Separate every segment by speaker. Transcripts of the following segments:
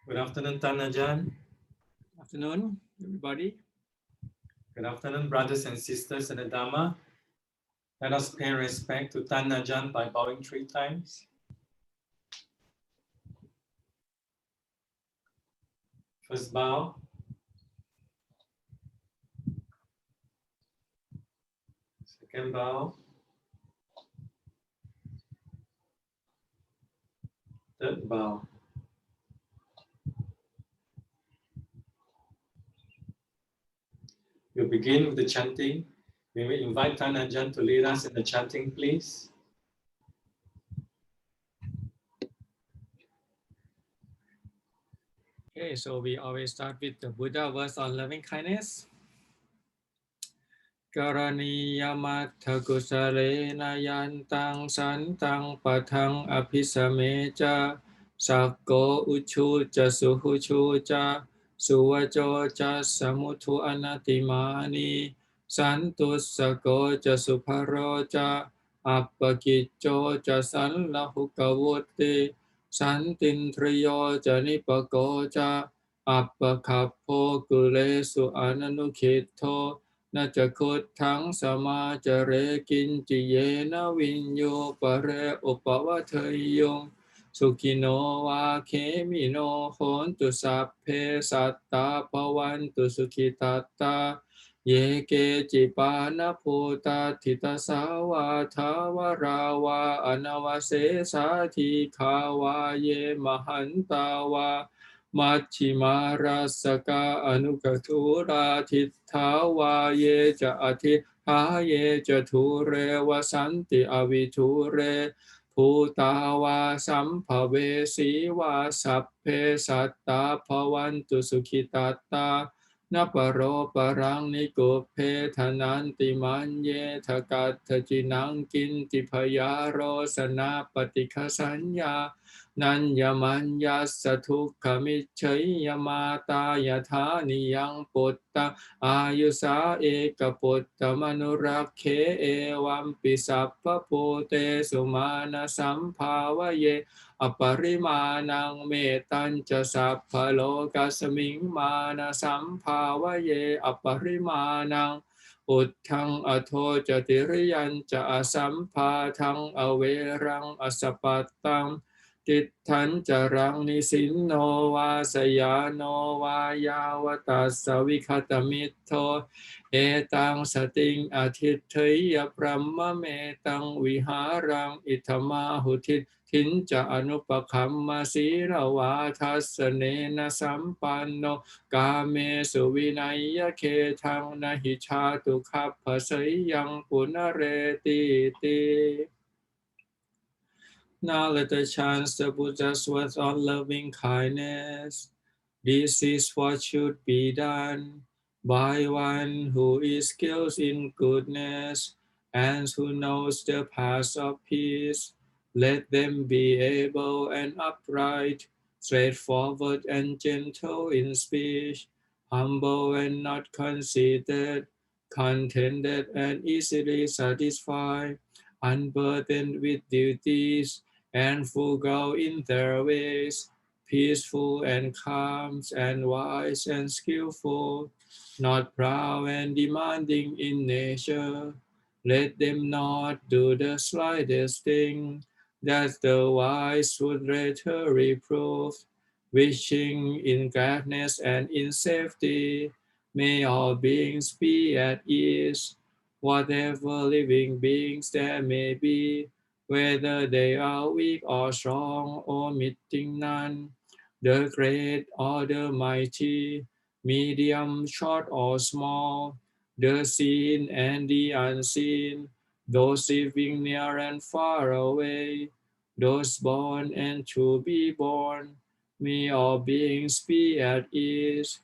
Speaker 1: Good afternoon, Tan Ajahn.
Speaker 2: Afternoon, everybody.
Speaker 1: Good afternoon, brothers and sisters in the Dhamma. Let us pay respect to Tan Ajahn by bowing 3 times. First bow. Second bow. Third bow. We'll begin with the chanting. We will invite Tan Ajahn to lead us in the chanting, please.
Speaker 2: Okay, so we always start with the Buddha verse on loving kindness. Karaniyamattha kusalena yantang santang patang abhisameja sakko uchu ja suhuchu ja suvajo ja samuthu anatimani santussako ja suparo ja appakicco ja sanlahukavutti santintriyo ja nipako ja appakappo kulesu ananukhittoนาจะคุดทั้งสมาจเรกินจิเยนะวินโยปะเรอุปวะเทยยงสุขิโนวาเคมิโนโหนตุสัพเพสัตตาภวันตุสุขิตัตตาเยเกจิปานะภูตาทิตาสาวาทาวราวาอนาวเสสาธิขาวาเยมหันตาวามัชฌิมาราสกาอนุกทุราทิทาวาเยจะอธิหาเยจะทุเรวสันติอวิทุเรภูตาวาสัมภเวสีวาสัพเพสัตตาภวันตุสุขิตัตตานัปโรปรังนิโกเพทนันติมันเยทกัตถจินังกินติพยาโรสนาปฏิฆสัญญานัญญมัญญาสทุกขมิจฉยมาตายธานิยังปุตตะอายุสาเอกปุตตมนุรักเขเอวัมปิสัพพภูเตสุมาณสัมภาวเยอปริมาณังเมตัญจะสัพพโลกัสมิงมานะสัมภาวเยอปริมาณังอุทธังอโทจติริยัญจะอสัมภาทังอเวรังอสปัตตังติทันจรังนิสินโนวาสยาโนวายาวตัสสวิคตมิทโทเอตังสติงอทิเทยพรหมเมตังวิหารังอิธมาหุทิทินจะอนุปคัมมาสีรวาทัสเนนะสัมปันโนกาเมสุวินัยยเคทังนะหิชาตุคัพพสยังปุณเรติติ Now let us chant the Buddha's words on loving kindness. This is what should be done by one who is skilled in goodness and who knows the path of peace. Let them be able and upright, straightforward and gentle in speech, humble and not conceited, contented and easily satisfied, unburdened with duties, and frugal in their ways, peaceful and calm and wise and skillful, not proud and demanding in nature. Let them not do the slightest thing that the wise would later reprove, wishing in gladness and in safety. May all beings be at ease, whatever living beings there may be, whether they are weak or strong, omitting none, the great or the mighty, medium, short or small, the seen and the unseen, those living near and far away, those born and to be born, may all beings be at ease.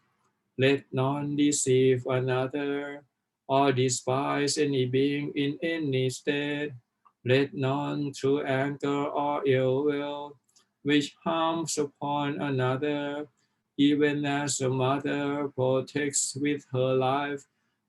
Speaker 2: Let none deceive another, or despise any being in any state. Let none through anger or ill will wish harms upon another, even as a mother protects with her life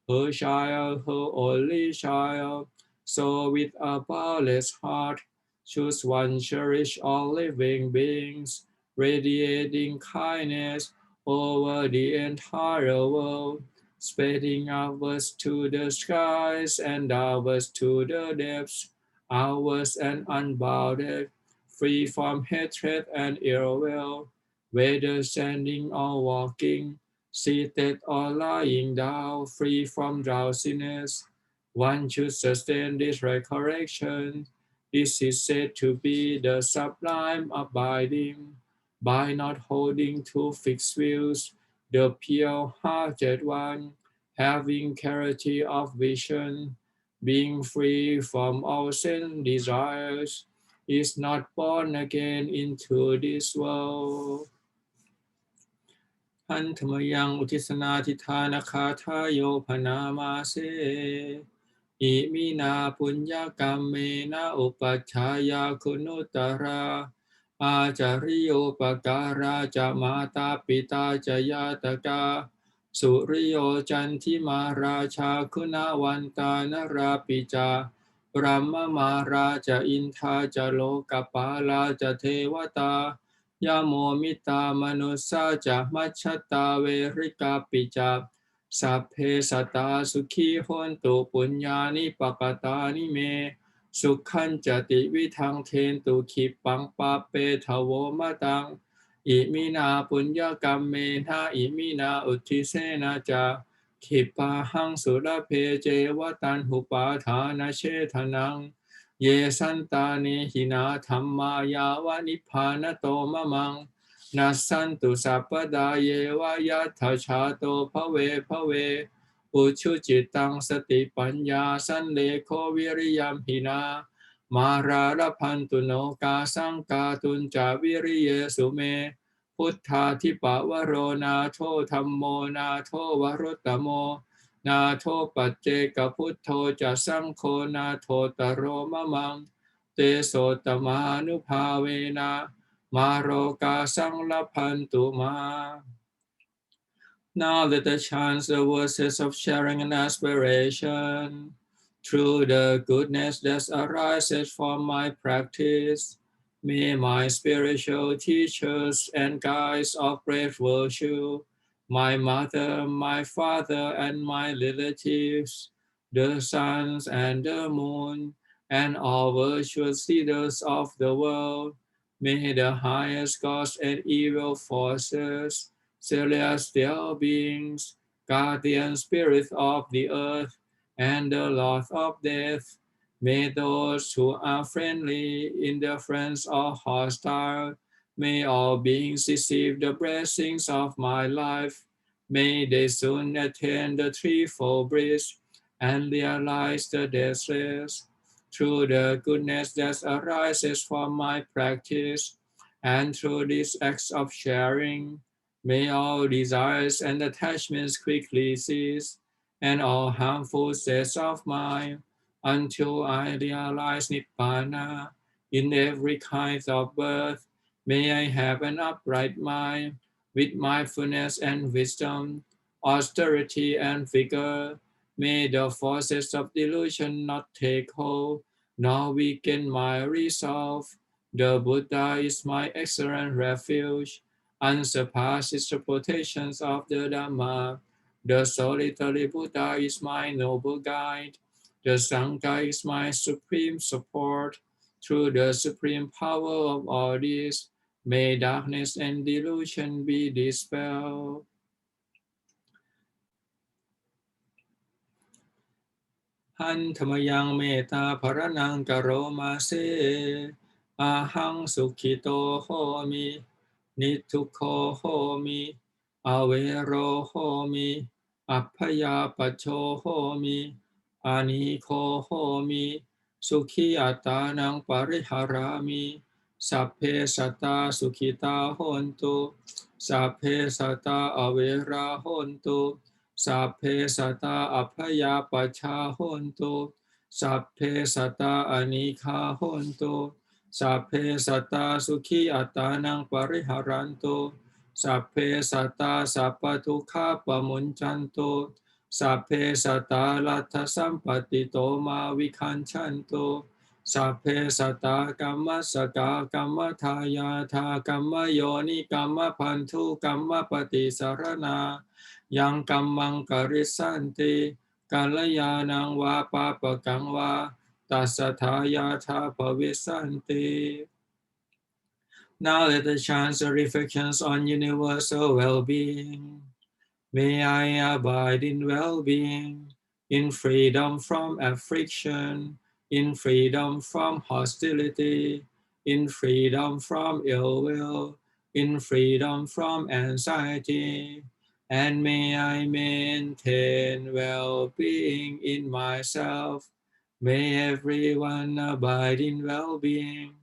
Speaker 2: her child, her only child. So with a boundless heart, choose one cherish all living beings, radiating kindness over the entire world, spreading upwards to the skies and downwards to the depths, outwards and unbounded, free from hatred and ill will, whether standing or walking, seated or lying down, free from drowsiness. One should sustain this recollection. This is said to be the sublime abiding, by not holding to fixed views, the pure-hearted one, having clarity of vision, being free from all sin desires, is not born again into this world. หันธรรมยังอุทิศนาทิธานคาทายโยพนามาเสอิมินาปุญญกรรมเมนะอุปัชฌายาคุณุตรา อาจาริโยปการาจะมาตาปิตาจะยาตกา สุริโยจันทิมาราชาคุณาวันตานราปิจา บรมมาราจะอินทาจะโลกปาลาจะเทวตายาโมมิตามนุสสาจะมัชฌตาเวริกาปิจา สัพเพสัตตาสุขีโหนตุปุญญานิปปตานิเม สุขันจติวิทังเทนตุขิปังปาเปทโวมะตัง อิมินาปุญญกรรมเมนะอิมินาอุทิเสนาจา ขิปาหังสุรเพเจวตันหุปาทานาเชทนัง เยสันตาเนหินาธรรมายาวะนิพพานโตมะมัง นัสสันตุสัพพดาเยวะยัตถาชาโตภเวภเว อุชุจิตังสติปัญญาสันเลโควิริยัมหินา มาราลพันตุโนกาสังกาตุนจาวิริเยสุเม พุทธาธิปะวโรนาโทธัมโมนาโทวรุตตโม นาโทปัจเจกพุทโธจะสังโฆนาโทตโรมะมัง เตโสตมานุภาเวนะมาโรกาสังลพันตุมา Now let us chant the verses of sharing and aspiration. Through the goodness that arises from my practice, may my spiritual teachers and guides of great virtue, my mother, my father, and my relatives, the suns and the moon, and all virtuous leaders of the world, may the highest gods and evil forces, celestial beings, guardian spirits of the earth, and the Lord of death, may those who are friendly, indifferent, or hostile, may all beings receive the blessings of my life. May they soon attain the threefold bliss and realize the deathless. Through the goodness that arises from my practice, and through these acts of sharing, may all desires and attachments quickly cease, and all harmful states of mind, until I realize Nibbana in every kind of birth. May I have an upright mind, with mindfulness and wisdom, austerity and vigor. May the forces of delusion not take hold, nor weaken my resolve. The Buddha is my excellent refuge, unsurpassed the protections of the Dhamma. The solitary Buddha is my noble guide. The Sangha is my supreme support. Through the supreme power of all this, may darkness and delusion be dispelled. หันธรรมยังเมตตาภรนังกโรมาเส อาหังสุขิโตโหมิ นิทุกโขโหมิ อเวโรโหมิ อัพพยาปัจโชโหมิ อานิโคโหมิ สุขีอัตตานังปริหารามิ สัพเพสัตตาสุขิตาโหนตุ สัพเพสัตตาอเวราโหนตุ สัพเพสัตตาอัพพยาปัชชาโหนตุ สัพเพสัตตาอานิฆาโหนตุ สัพเพสัตตาสุขีอัตตานังปริหารันตุ สัพเพสัตตาสัพพทุกขาปมุญจันตุ สัพเพสัตตาลัทธสัมปติโตมาวิคัญชันตุ สัพเพสัตตากรรมสกากรรมทายาทากรรมโยนิกรรมพันธุกรรมปฏิสารนายังกรรมังกริสันติกัลยาณังวาปาปะกังวาตัสสะทายาทาภวิสันติ Now let us chant the reflections on universal well-being. May I abide in well-being, in freedom from affliction, in freedom from hostility, in freedom from ill will, in freedom from anxiety, and may I maintain well-being in myself. May everyone abide in well-being,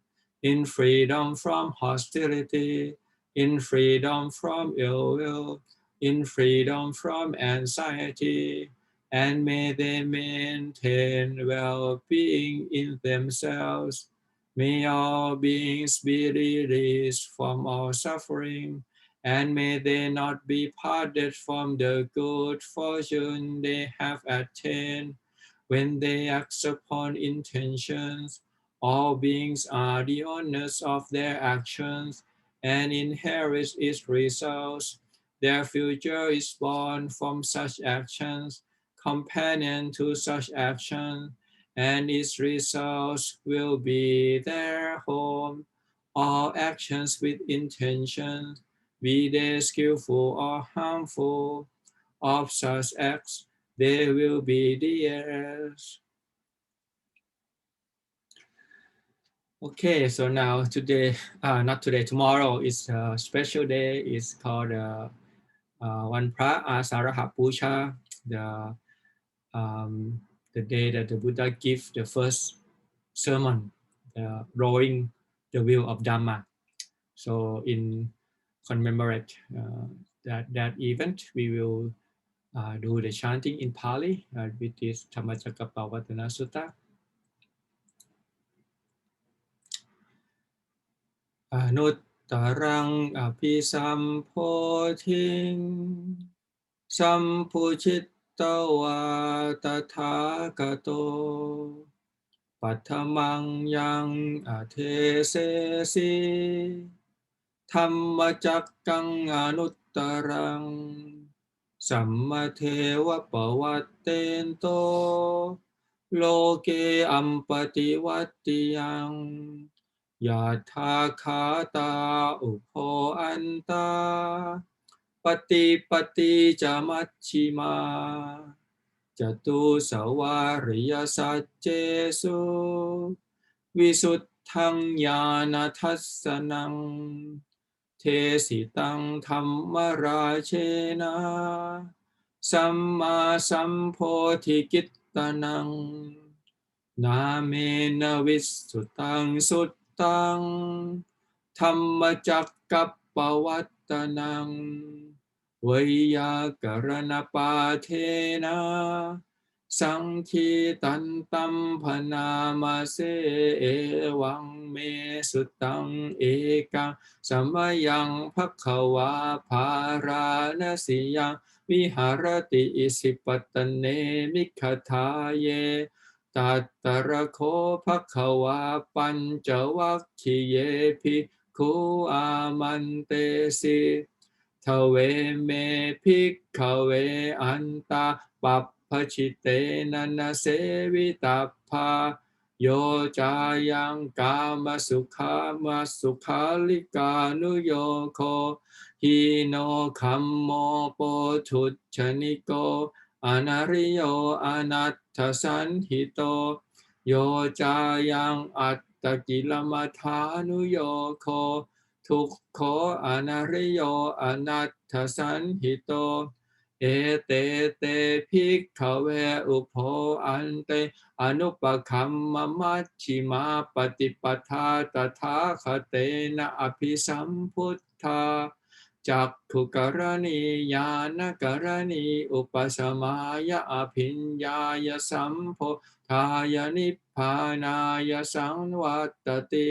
Speaker 2: in freedom from hostility, in freedom from ill will, in freedom from anxiety, and may they maintain well-being in themselves. May all beings be released from all suffering, and may they not be parted from the good fortune they have attained. When they act upon intentions, all beings are the owners of their actions and inherit its results. Their future is born from such actions, companion to such actions, and its results will be their home. All actions with intention, be they skillful or harmful, of such acts, they will be the heirs. Okay, so now today, not today, tomorrow is a special day. It's called One Pra Asalha Puja, the day that the Buddha gave the first sermon, rolling the wheel of Dhamma. So in commemorate that event, we will do the chanting in Pali with this Dhammacakkappavattana Sutta. อนุตตรังอภิสัมโพธิงสัมพุชิตตวาตถาคโตปัทมังยังอเทเสสีธัมมจักกังอนุตตรังสัมมาเทวปวัตเตนโตโลเกอัมปติวัตติยังยาธาคาตาอุโภอันตาปฏิปฏิจามัชชิมาจตุสวาริยสัจเจสุวิสุทธังญาณทัสสนังเทสิตังธัมมราเชนะสัมมาสัมโพธิกิตตนังนาเมนะวิสุทธังสุตตังธัมมจักกัปปวัตตนังเวยากรณปาเทนะสังคีตันตัมพนามาเสเอวังเมสุตังเอกังสมยังภัคควาภาราณสิยังวิหารติอิสิปตเนมิขทาเยตัตตระโคภัคควาปัญจวัคคีเยภิกขุอามันเตสิทเวเมภิกขเวอันตาปัปพชิเตนะนะเสวิตาภาโยจายังกามสุขามาสุขาลิกานุโยโคหิโนคัมโมโปทุจชนิโกอนาริโยอนัตถสันหิโตโยจายังอัตตกิลมัฏฐานุโยโคทุกโขอนาริโยอนัตถสันหิโตเอเตเตภิกขเวอุโภอันเตอนุปคัมมมัชฌิมาปฏิปทาตถาคเตนะอภิสัมพุทธาจักขุกรณีญาณกรณีอุปสมายะอภิญญายสัมโพธายนิพพานายสังวัตติ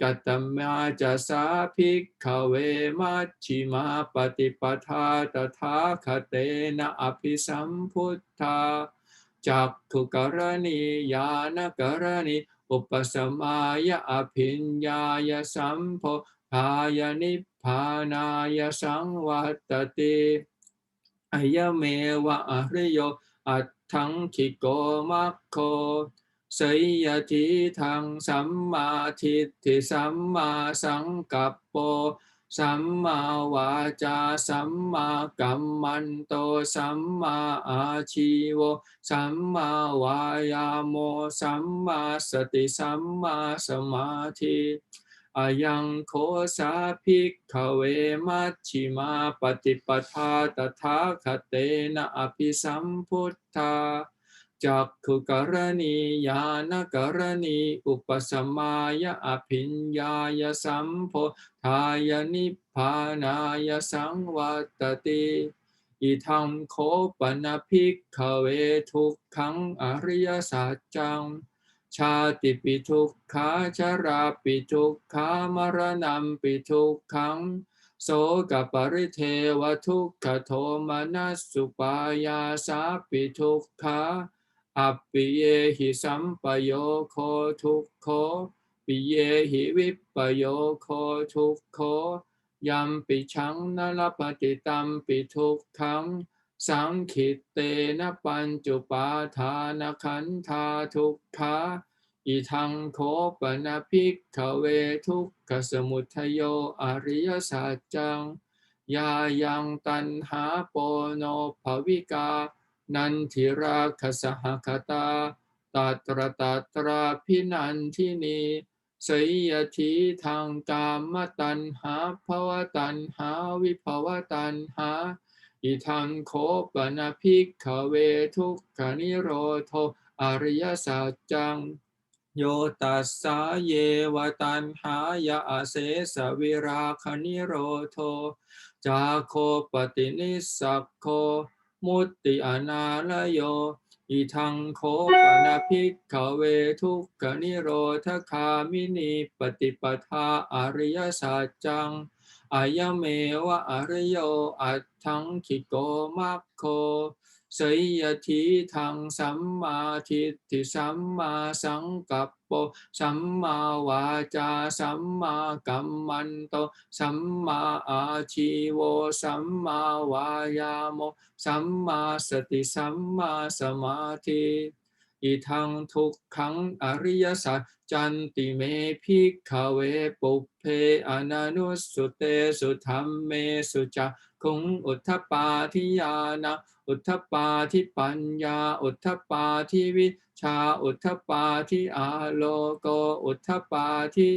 Speaker 2: กัตตมาจะสาภิกขเวมัชฌิมาปฏิปทาตถาคเตนะอภิสัมพุทธาจักขุกรณีญาณกรณี อุปสมายะอภิญญายะสัมโพธายะนิพพานายะสังวัตติอายะเมวะอริโยอัตถังคิโกมัคโคสยทิทังสัมมาทิฏฐิสัมมาสังกัปโปสัมมาวาจาสัมมากัมมันโตสัมมาอาชีโวสัมมาวายาโมสัมมาสติสัมมาสมาธิอายังโคสาภิกขเวมัชฌิมาปฏิปทาตถาคเตนะอภิสัมพุทธาจักขุกรณีญาณกรณีอุปสมายะอภิญญายะสัมโพธายะนิพพานายะสังวัตติอิทังโคปนะภิกขเวทุกขังอริยสัจจังชาติปิทุกขาชราปิทุกขามรณัมปิทุกขังโสกปริเทวทุกขโทมนัสสุปายาสาปิทุกขาอัปปิเยหิสัมปโยโคทุกโขปิเยหิวิปปโยโคทุกโขยัมปิชังนลปฏิตัมปิทุกขังสังขิตเตนะปัญจุปาทานขันธาทุกขาอิทังโคปนะภิกขเวทุกขสมุทัยโยอริยสัจจังยายังตัณหาโปโนภวิกานันทิราคสหคตาตัตราพินันทินีสยทิทางกามตัณหาภวตัณหาวิภวตัณหาอิทังโคปนะภิกขเวทุกขนิโรโธอริยสัจจังโยตัสสะเยวตัณหายะอาเสสวิราคนิโรโธจาโคปตินิสสัคโคมุตติอนาลโยอิทังโคปนะภิกขเวทุกขนิโรธคามินีปฏิปทาอริยสัจจังอายะเมวะอริโยอัตถังคิโกมัคโคสยทิทังสัมมาทิฏฐิสัมมาสังกัปโปสัมมาวาจาสัมมากัมมันโตสัมมาอาชีโวสัมมาวายาโมสัมมาสติสัมมาสมาธิอิทังทุกขังอริยสัจจันติเมภิกขเวปุพเพอนานุสสุเตสุธัมเมสุจักขุงอุทธปาทิญาณอุทธปาทิปัญญาอุทธปาทิวิชาอุทธปาทิอาโลโกอุทธปาทิ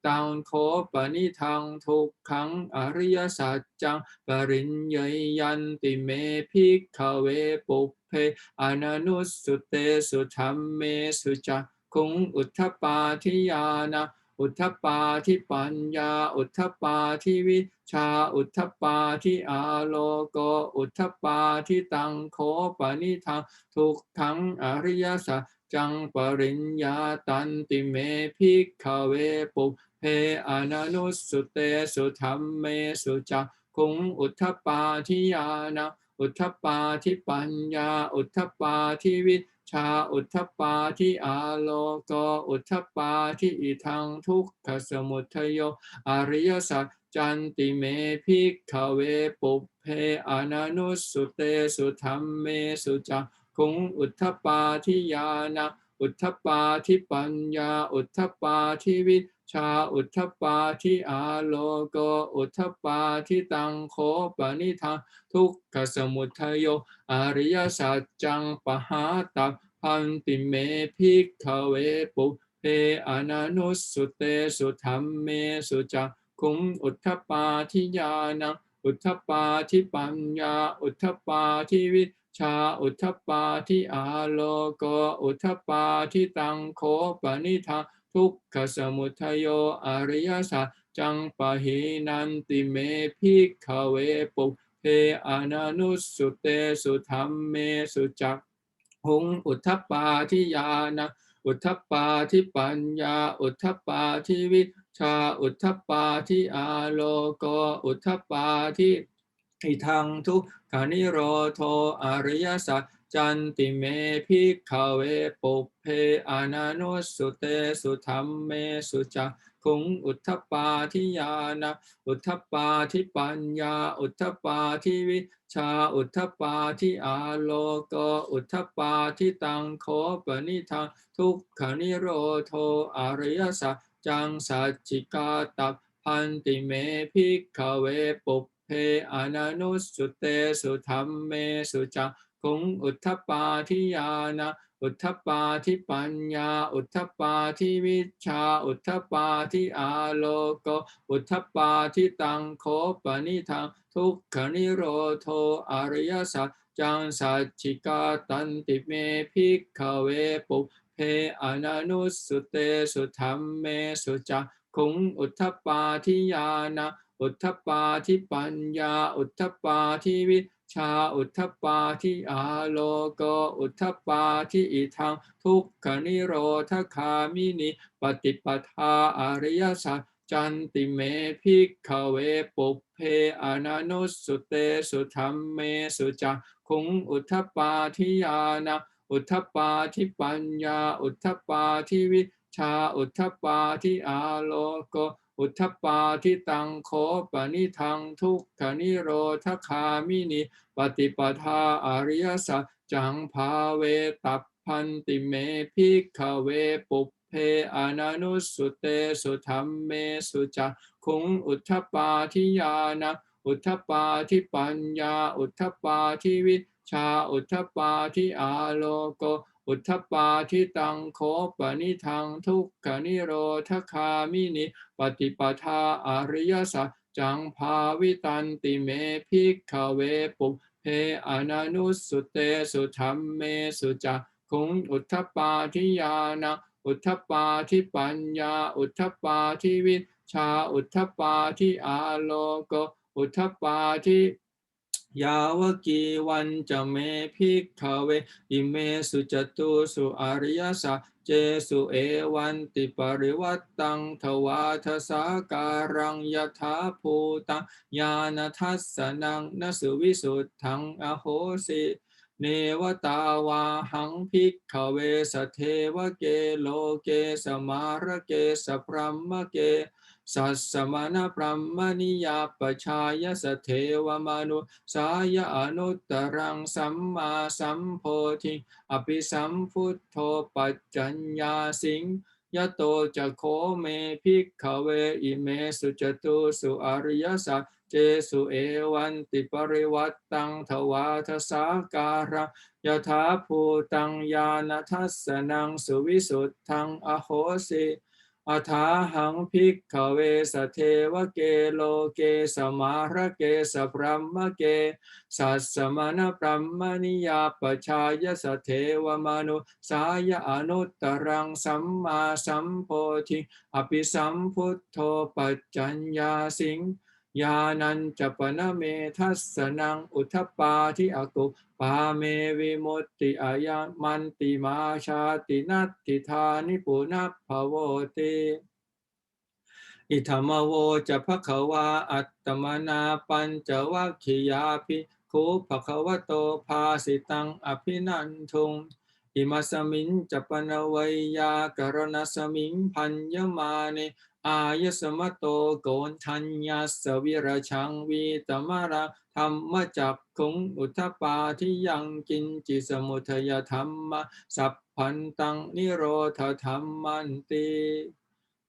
Speaker 2: ตังโคปนิทังทุกขังอริยสัจจังปริญญยันติเมภิกขเวปุพเพอนานุสสุเตสุธัมเมสุจักขุงอุทธปาทิญาณอุทธปาทิปัญญาอุทธปาทิวิชาอุทธปาทิอาโลโกอุทธปาทิตังโคปนิทังทุกขังอริยสัจจังปริญญาตันติเมภิกขเวปุพเพอนานุสสุเตสุธัมเมสุจักขุงอุทธปาทิญาณอุทธปาทิปัญญาอุทธปาทิวิชาอุทธปาทิอาโลโกอุทธปาทิอิทังทุกขสมุทัยโยอริยสัจจันติเมภิกขเวปุพเพอนานุสสุเตสุธัมเมสุจักขุงอุทธปาทิญาณอุทธปาทิปัญญาอุทธปาทิวิชาอุทธปาทิอาโลโกอุทธปาทิตังโคปนิทังทุกขสมุทัยโยอริยสัจจังปหาตัพพันติเมภิกขเวปุพเพอนานุสสุเตสุธัมเมสุจักขุงอุทธปาทิญาณอุทธปาทิปัญญาอุทธปาทิวิชาอุทธปาทิอาโลโกอุทธปาทิตังโคปนิทังทุกขสมุทัยโยอริยสัจจังปะหินันติเมภิกขเวปุพเพอนานุสสุเตสุธัมเมสุจักขุงอุทธปาทิญาณอุทธปาทิปัญญาอุทธปาทิวิชาอุทธปาทิอาโลโกอุทธปาทิอิทังทุกขานิโรโธอริยสัจ จันติเมภิกขเวปุพเพอนานุสุเตสุธัมเมสุจักขุงอุทธัปปาทิญาณอุทธัปปาทิปัญญาอุทธัปปาทิวิชาอุทธัปปาทิอาโลกอุทธัปปาทิตังโคปนิทังทุกขนิโรโธอริยสัจจังสัจจิกาตัพพันติเมภิกขเวปุพเพอนานุสุเตสุธัมเมสุจักขุงอุทธัปปาทิญาณอุทธัปปาทิปัญญาอุทธัปปาทิวิชาอุทธัปปาทิอาโลกอุทธัปปาทิตังโคปนิทังทุกขนิโรโธอริยสัจจังสัจจิกาตันติเมภิกขเวปุพเพอนานุสุเตสุธัมเมสุจักขุงอุทธัปปาทิญาณอุทธัปปาทิปัญญาอุทธัปปาทิวิชาอุทธัปปาทิอาโลกอุทธัปปาทิอิทังทุกขนิโรธคามินิปฏิปทาอริยสัจจันติเมภิกขเวปุพเพอนานุสุเตสุธัมเมสุจักขุงอุทธัปปาทิญาณอุทธัปปาทิปัญญาอุทธัปปาทิวิชาอุทธัปปาทิอาโลกอุทธัปปาทิตังโคปนิทังทุกขนิโรธคามินิปฏิปทาอริยสัจจังภาเวตัพพันติเมภิกขเวปุพเพอนานุสุเตสุธัมเมสุจักขุงอุทธัปปาทิญาณอุทธัปปาทิปัญญาอุทธัปปาทิวิชาอุทธัปปาทิอาโลกอุทธัปปาทิตังโคปนิทังทุกขนิโรธคามินิปฏิปทาอริยสัจจังภาวิตันติเมภิกขเวปุพเพอนานุสุเตสุธัมเมสุจักขุงอุทธัปปาทิญาณอุทธัปปาทิปัญญาอุทธัปปาทิวิชาอุทธัปปาทิอาโลกอุทธัปปาทิยาวกีวันจะเมภิกขเวอิเมสุจตุสุอริยสัจเจสุเอวันติปริวัตตังทวาทสาการังยถาภูตังญาณทัสสนังนสุวิสุทธังอโหสิเนวตาวาหังภิกขเวสเทวเกโลเกสมาระเกสพรัมมเกสัสสมณพรหมนิยาปชายสเทวมนุสายอนุตตรังสัมมาสัมโพธิอภิสัมพุทโธปัจจัญญาสิงยะโตจะโคเมภิกขเวอิเมสุจตุสุอริยสัจเจสุเอวันติปริวัตตังทวาทสาการะยถาภูตังญาณทัสสนังสุวิสุทธังอโหสิอัฏฐาหังภิกขเวสเทวเกโลเกสมาระเกสพรัมมเกสัสสมณพรหมนิยาปชายสเทวมนุสายอนุตตรังสัมมาสัมโพธิอภิสัมพุทโธปัจจัญญาสิงญาณัญจปนเมทัสสนังอุทธัปปาทิอกุปาเมวิมุตติอายังมันติมาชาตินัตติธานิปุนัพพโวติอิธรรมโวจะภควาอัตตมนาปัญจวัคคียาภิกขุภควโตภาสิตังอภินันทุงอิมัสมิงจะปนวัยยากรณสมิงพัญญมาเนอายสมโตโกนทัญญาสวิรชังวีตมราธรรมจักขุงอุทธัปปาทิยังกินจิสมุทยธรรมะสัพพันตังนิโรธธรรมันติ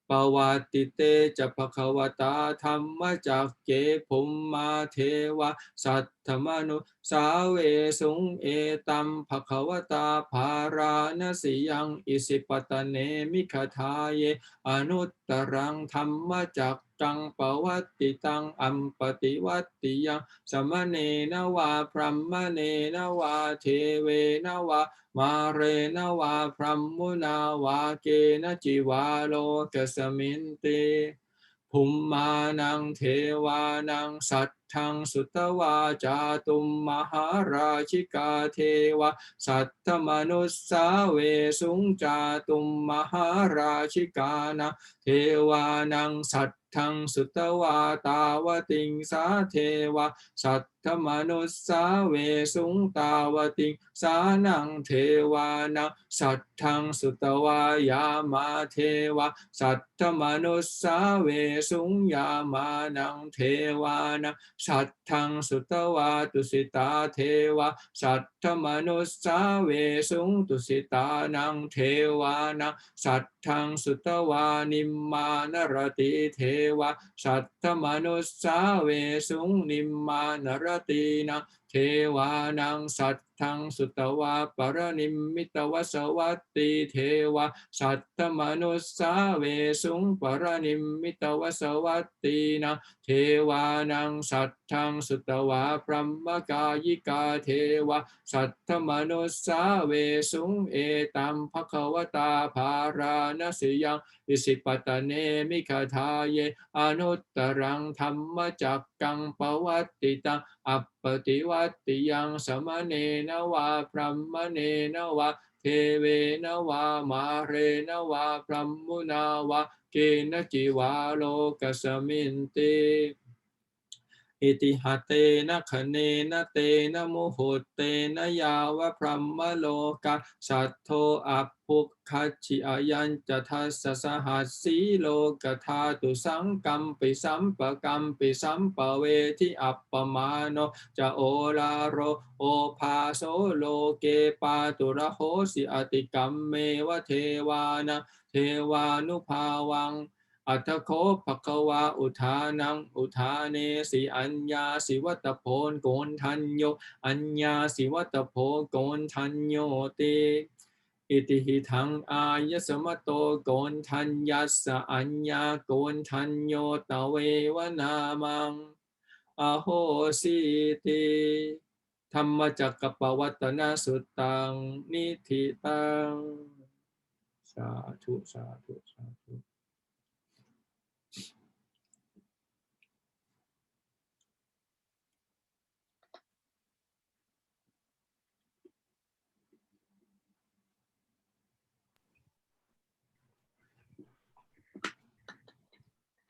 Speaker 2: ปวัตติเตจะภควตาธรรมจักเกภุมมาเทวะสัทธมนุสาเวสุงเอตัมภควตาภารานสิยังอิสิปตเนมิขทาเยอนุตตรังธรรมจักกังปวัตติตังอัมปติวัตติยังสมเนนวาพรัมมเนนวาเทเวนวามาเรนวาพรัมมุนาวาเกนจิวาโลกสมินติภุมมานังเทวานังสัทธังสุตวาจาตุมมหาราชิกาเทวะสัทธมนุสสาเวสุงจาตุมมหาราชิกานะเทวานังสัท ทังสุตวาตาวติงสาเทวะสัทธมนุสสาเวสุงตาวติงสานังเทวานังสัทธังสุตวายามาเทวะสัทธมนุสสาเวสุงยามานังเทวานังสัทธังสุตวาตุสิตาเทวะสัทธมนุสสาเวสุงตุสิตานังเทวานังสัทธังสุตวานิมมานรติเทวะสัทธมนุสสาเวสุงนิมมานรตินังเทวานังสัทธังสุตวาปรนิมมิตวสวัตติเทวะสัทธมนุสสาเวสุงปรนิมมิตวสวัตตินังเทวานังสัทธังสุตวาพรหมกายิกาเทวะสัทธมนุสสาเวสุงเอตัมภควตาภาราณสิยังอิสิปตเนมิขทาเยอนุตตรังธรรมจักกังปวัตติตังอัปปติวัตติยังสมเนนวาพรหมเนนวาเทเวนวามาเรนวาพรหมุนาวาเกณจิวาโลกสมินติอิติหัตเตนะคะเนนะเตนะมุหุตเตนะยาวะพรหมโลกาสัทโธอัปปุคัจฉิอายัญจะทัสสะสหัสสีโลกธาตุสังกัมปิสัมปกัมปิสัมปเวทิอัปปมาโนจะโอลาโรโอภาโสโลเกปาตุระโหสิอติกัมเมวะเทวานะเทวานุภาวังอัตโคภควาอุทานังอุทาเนสิอัญญาสิวัตโพนโกนทัญโยอัญญาสิวัตโพโกนทัญโยติอิติหิทังอายสมโตโกนทัญญัสสะอัญญาโกนทัญโยตเววนามังอโหสิติธรรมจักรปวัตตนสุตตังนิธิตังสาธุสาธุสาธุ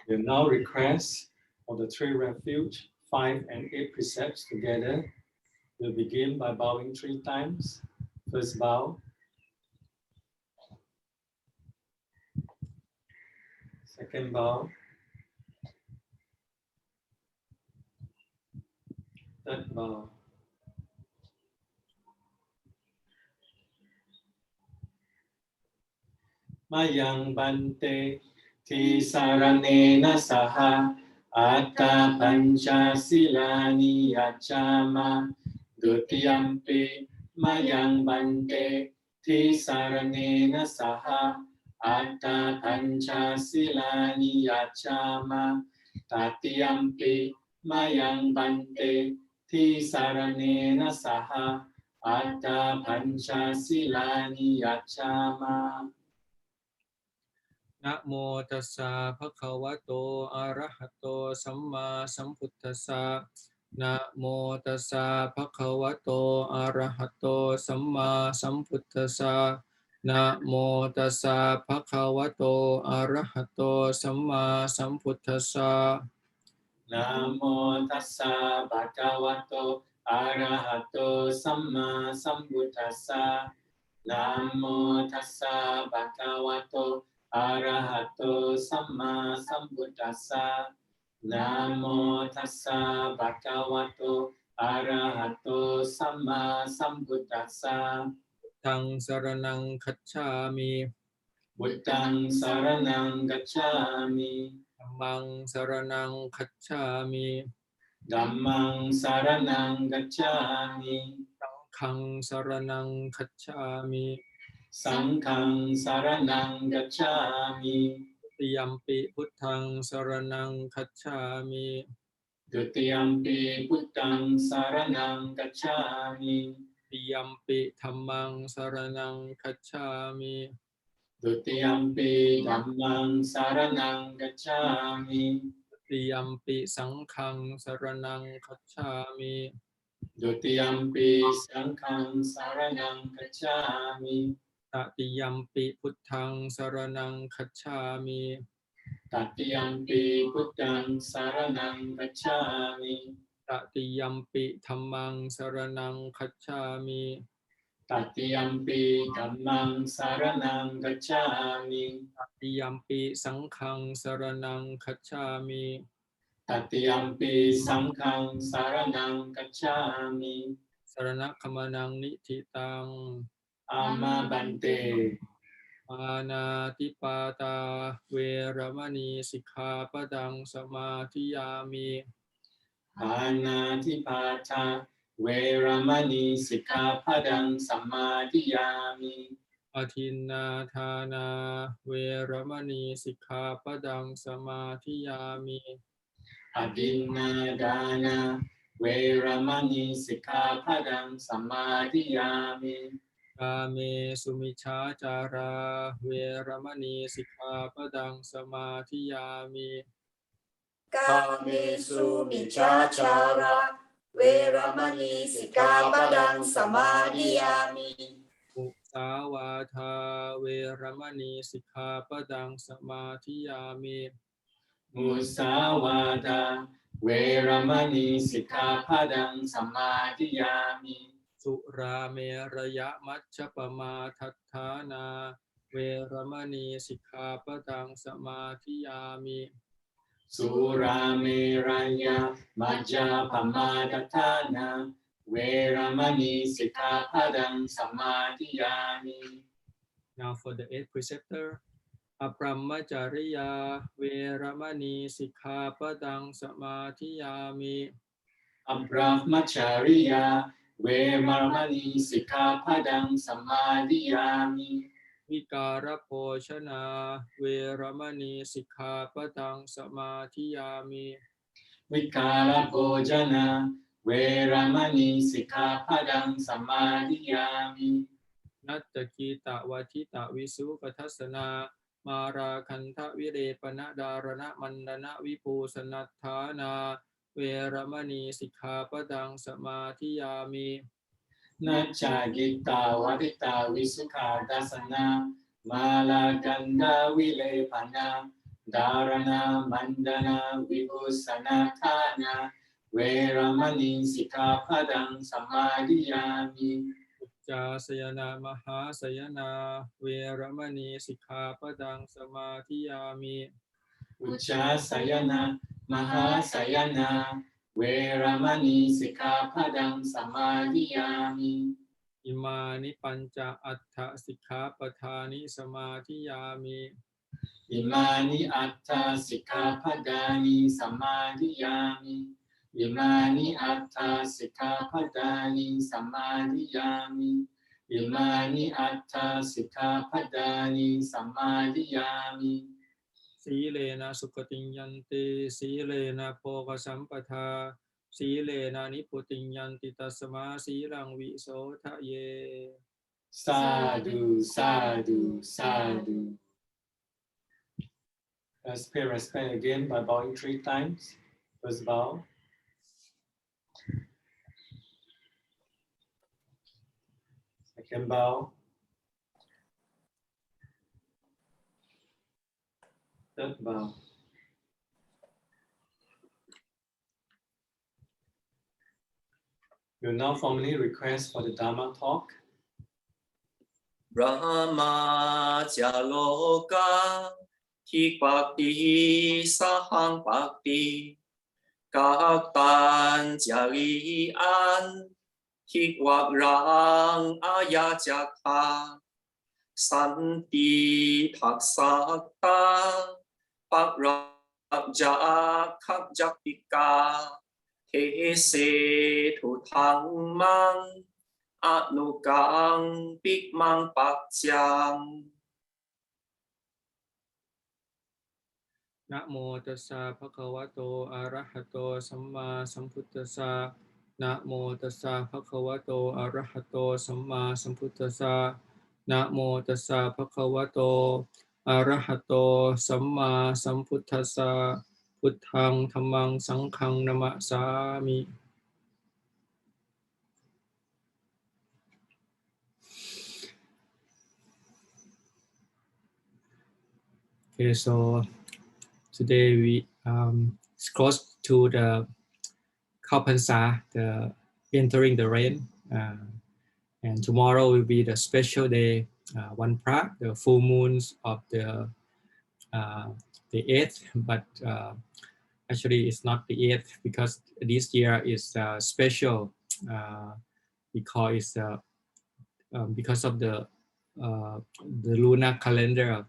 Speaker 1: We now request for the 3 refuge, 5 and 8 precepts together. We'll begin by bowing 3 times. First bow. Second bow. Third bow. Mayang bante ti saranena saha atta pancha silani yachama dutiyampi mayang bante ti saranena saha atta pancha silani yachama tatiyampi mayang bante ti saranena saha atta pancha silani yachama
Speaker 2: นะโมตัสสะภะคะวะโตอะระหะโตสัมมาสัมพุทธัสสะนะโมตัสสะภะคะวะโตอะระหะโตสัมมาสัมพุทธัสสะนะโมตัสสะภะคะวะโตอะระหะโตสัมมาสัมพุทธัสสะ
Speaker 1: นะโมตัสสะภะคะวะโตอะระหะโตสัมมาสัมพุทธัสสะนะโมตัสสะภะคะวะโตอะระหะโตสัมมาสัมพุทธัสสะนะโมตัสสะภะคะวะโตอะระหะโตสัมมาสัมพุทธัสสะ
Speaker 2: ทังสรณังคัจฉามิ
Speaker 1: พุทธังสรณังกัจฉามิ
Speaker 2: ธัมมังสรณังคัจฉามิ
Speaker 1: ธัมมังสรณังกัจฉามิ
Speaker 2: สังฆังสรณังคัจฉามิ
Speaker 1: สังฆังสรณังกัจฉามิ
Speaker 2: ติยัมปิพุทธังสรณังคัจฉามิ
Speaker 1: ดุติยัมปิพุทธังสรณังกัจฉามิ
Speaker 2: ติยัมปิธัมมังสรณังคัจฉามิ
Speaker 1: ดุติยัมปิธัมมังสรณังกัจฉามิ
Speaker 2: ติยัมปิสังฆังสรณังคัจฉามิ
Speaker 1: ดุติยัมปิสังฆังสรณังกัจฉามิ
Speaker 2: ตติยัมปิพุทธังสรณังคัจฉามิ
Speaker 1: ต ตัตติยัมปิพุทธังสารนังกัจฉามิ
Speaker 2: ตติยัมปิธัมมังสรณังคัจฉามิ
Speaker 1: ตัตติยัมปิธัมมังสารนังกัจฉามิ
Speaker 2: ตติยัมปิสังฆังสรณังคัจฉามิ
Speaker 1: ตัตติยัมปิสังฆังสารนังกัจฉามิ
Speaker 2: สรณคัมมนังนิธิตัง
Speaker 1: อามาบันเต
Speaker 2: ปานาติปาตาเวรมณีสิกขาปดังสมาธิยามิ
Speaker 1: ปานาทิปาทาเวรมณีสิกขาปดังสัมมาทิยามิ
Speaker 2: อทินนาทานาเวรมณีสิกขาปดังสมาธิยามิ
Speaker 1: อดินนาดานาเวรมณีสิกขาปดังสัมมาทิยามิ
Speaker 2: กาเมสุมิชฌาจาราเวรมณีสิกขาปดังสมาธิยามิ
Speaker 3: กาเมสุมิจฉาจาระเวรมณีสิกขาปดังสมาธิยามิ
Speaker 2: มุสาวาทาเวรมณีสิกขาปดังสมาธิยามิ
Speaker 1: มุสาวาทาเวรมณีสิกขาปดังสัมมาทิยามิ
Speaker 2: สุราเมรยมัชฌปมาทัฏฐานาเวรมณีสิกขาปดังสมาธิยามิ
Speaker 1: สุราเมรัยยมัจจาปมาทฐานาเวรมณีสิกขาปดังสัมมาทิยามิ
Speaker 2: Now for the eighth preceptor อปรัมมจาริยาเวรมณีสิกขาปดังสมาธิยามิ
Speaker 1: อัปรามัจจาริยาเวรมณีสิกขาปดังสัมมาทิยามิ
Speaker 2: วิการโภชนาเวรมณีสิกขาปดังสมาธิยามิ
Speaker 1: วิการโภจนะเวรมณีสิกขาปดังสัมมาทิยามิ
Speaker 2: นัตตคีตะวัทิตะวิสุปทัสสนามาราคันทะวิเรปนะดารณะมันดนะวิภูสนัฏฐานาเวรมณีสิกขาปดังสมาธิยามิ
Speaker 1: นัจจากิตาวัติตาวิสุขาทัสสนามาลากันดาวิเลปนาดารณามันดนาวิภูสนาทานาเวรมณีสิกขาปดังสัมมาทิยามิ
Speaker 2: อุจจาสยนามหาสยนาเวรมณีสิกขาปดังสมาธิยามิ
Speaker 1: อุจจาสยนามหาสยนาเวรมณีสิกขาปดังสัมมาทิยามิ
Speaker 2: อิมานิปัญจอัฏฐสิกขาปทานิสมาธิยามิ
Speaker 1: อิมานิอัตถสิกขาปดานิสัมมาทิยามิอิมานิอัตถสิกขาปดานิสัมมาทิยามิอิมานิอัตถสิกขาปดานิสัมมาทิยามิ
Speaker 2: สีเลนะสุขติยันติสีเลนะโภคสัมปทาสีเลนะนิพุติยันติตัสมาสีรังวิโสทะเย
Speaker 1: สาธุสาธุสาธุ Let's pay respect again by bowing 3 times. First bow. Second bow. Third bow. We will now formally request for the Dhamma Talk.
Speaker 3: บรหมาจาโลกาทิปักติสหังปักติกักตันจาริอันทิวักรังอายาจักตาสันติทักษักตาปักรักจักขักจักติกาเทเสทุทังมังอนุกังปิกมังปักจัง
Speaker 2: นะโมตัสสะภะคะวะโตอะระหะโตสัมมาสัมพุทธัสสะนะโมตัสสะภะคะวะโตอะระหะโตสัมมาสัมพุทธัสสะนะโมตัสสะภะคะวะโตอะระหะโตสัมมาสัมพุทธัสสะพุทธังธัมมังสังฆังนะมะสามิ Okay, so today we it's close to the Kalpansa, the entering the rain, and tomorrow will be the special day, one Pra, the full moons of the 8th, but actually it's not the 8th because this year is special. Because because of the lunar calendar,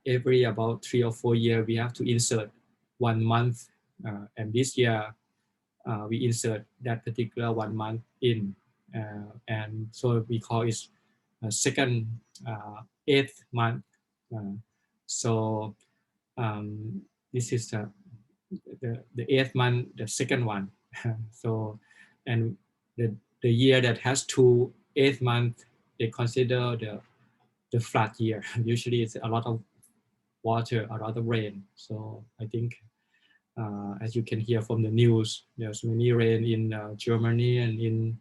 Speaker 2: every about 3 or 4 years we have to insert 1 month, and this year we insert that particular 1 month in, and so we call it second 8th month. So this is the 8th month, the second one. So, and the year that has 2 8th months, they consider the flat year. Usually it's a lot of water, a lot of rain. So I think, as you can hear from the news, there's many rain in Germany and in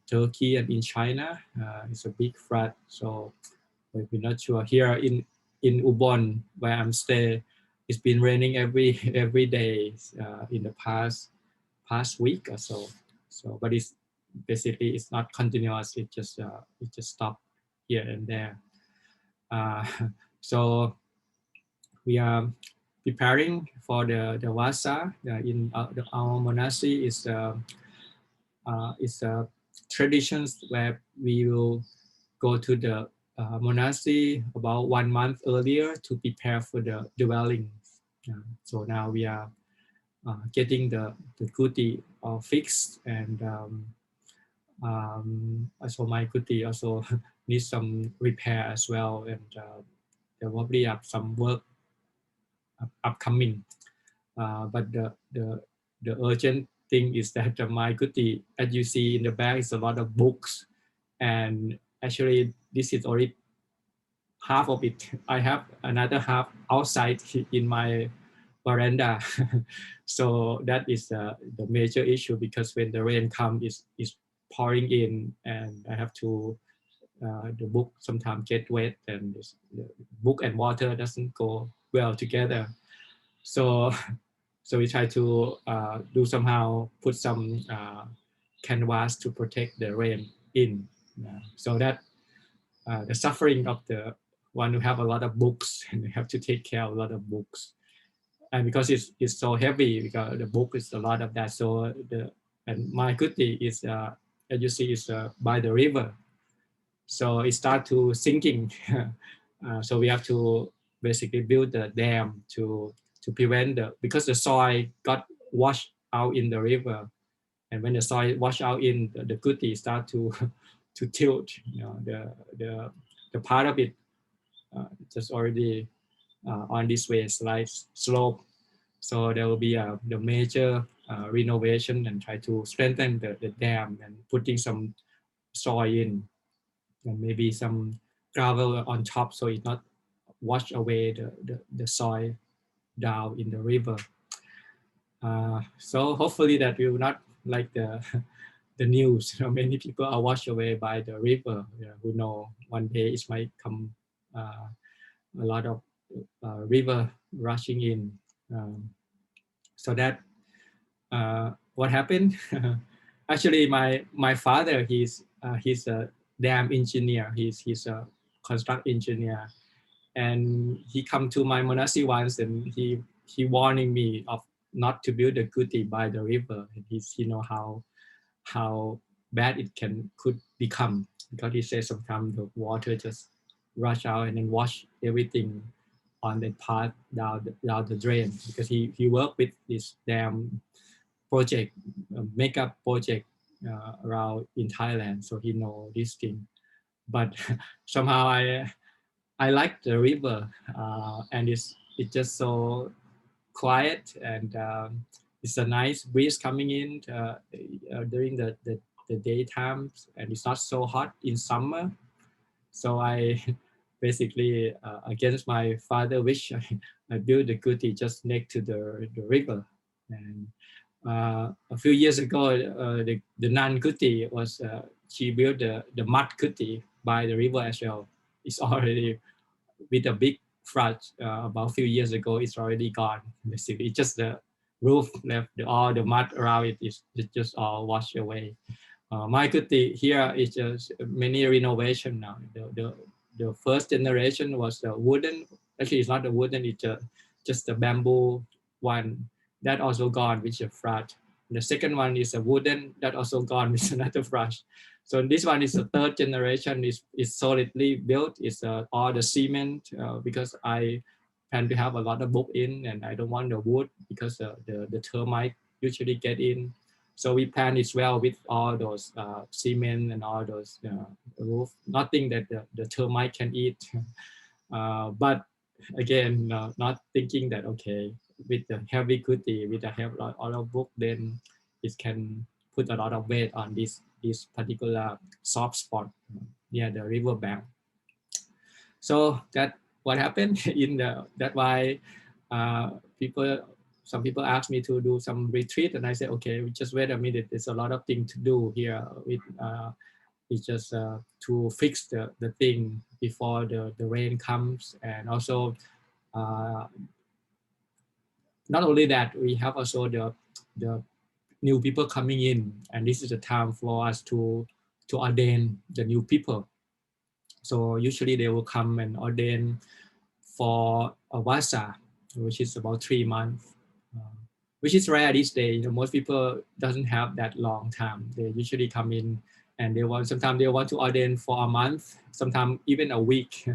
Speaker 2: Turkey and in China. It's a big flood. So we're not sure. Here in Ubon, where I'm staying, it's been raining every day in the past week or so. So, but it's basically it's not continuous. It just stopped here and there. So we are preparing for the Vasa in our monastery. Is traditions where we will go to the monastery about 1 month earlier to prepare for the dwelling. So now we are getting the kuti fixed, and so my kuti also needs some repair as well, and there will be some work upcoming. But the urgent thing is that my kuti, as you see in the back, is a lot of books, and actually this is already half of it. I have another half outside in my veranda. So that is the major issue, because when the rain comes, is pouring in, and I have to the book sometimes get wet, and the book and water doesn't go well together. So we try to do somehow put some canvas to protect the rain in, so that the suffering of the one who have a lot of books and they have to take care of a lot of books, and because it's so heavy, because the book is a lot of that. So and my kuti is as you see is by the river, so it start to sinking. So we have to basically build the dam to prevent because the soil got washed out in the river, and when the soil washed out in the kuti start to tilt, the part of it just already on this way slight slope. So there will be the major renovation and try to strengthen the dam and putting some soil in, and maybe some gravel on top, so it not wash away the soil down in the river. So hopefully that will not like the news. Many people are washed away by the river. Who know, one day it might come a lot of river rushing in. So that what happened? Actually, my father, he's a dam engineer. He's a construct engineer, and he come to my monastery once, and he warning me of not to build a kuti by the river. And he know how bad it could become, because he says sometimes the water just rush out and then wash everything on the path down the drain, because he worked with this dam project, makeup project around in Thailand, so he know this thing. But somehow I like the river, and it's just so quiet, and it's a nice breeze coming in during the daytime, and it's not so hot in summer. So I basically against my father's wish, I built the kuti just next to the river. And a few years ago, the nun kuti was she built the mud kuti by the river as well. It's already with a big front about a few years ago. It's already gone. Basically, it's just the roof left. All the mud around it is just all washed away. My kuti here is just many renovation now. The first generation was the wooden. Actually, it's not the wooden. It's just the bamboo one. That also gone with the front. The second one is a wooden. That also gone with another front. So this one is the third generation. Is solidly built. It's all the cement because I plan to have a lot of book in, and I don't want the wood because the termite usually get in. So we plan it well with all those cement and all those roof. Nothing that the termite can eat. But again, not thinking that okay, with the heavy kuti, with a heavy all of book, then it can put a lot of weight on this particular soft spot near the river bank. So that what happened in that why some people asked me to do some retreat, and I said, okay, just wait a minute. There's a lot of things to do here. It's just to fix the thing before the rain comes, and also not only that, we have also the new people coming in, and this is the time for us to ordain the new people. So usually they will come and ordain for a vasa, which is about 3 months. Which is rare these days. Most people doesn't have that long time. They usually come in and sometimes they want to ordain for a month, sometimes even a week.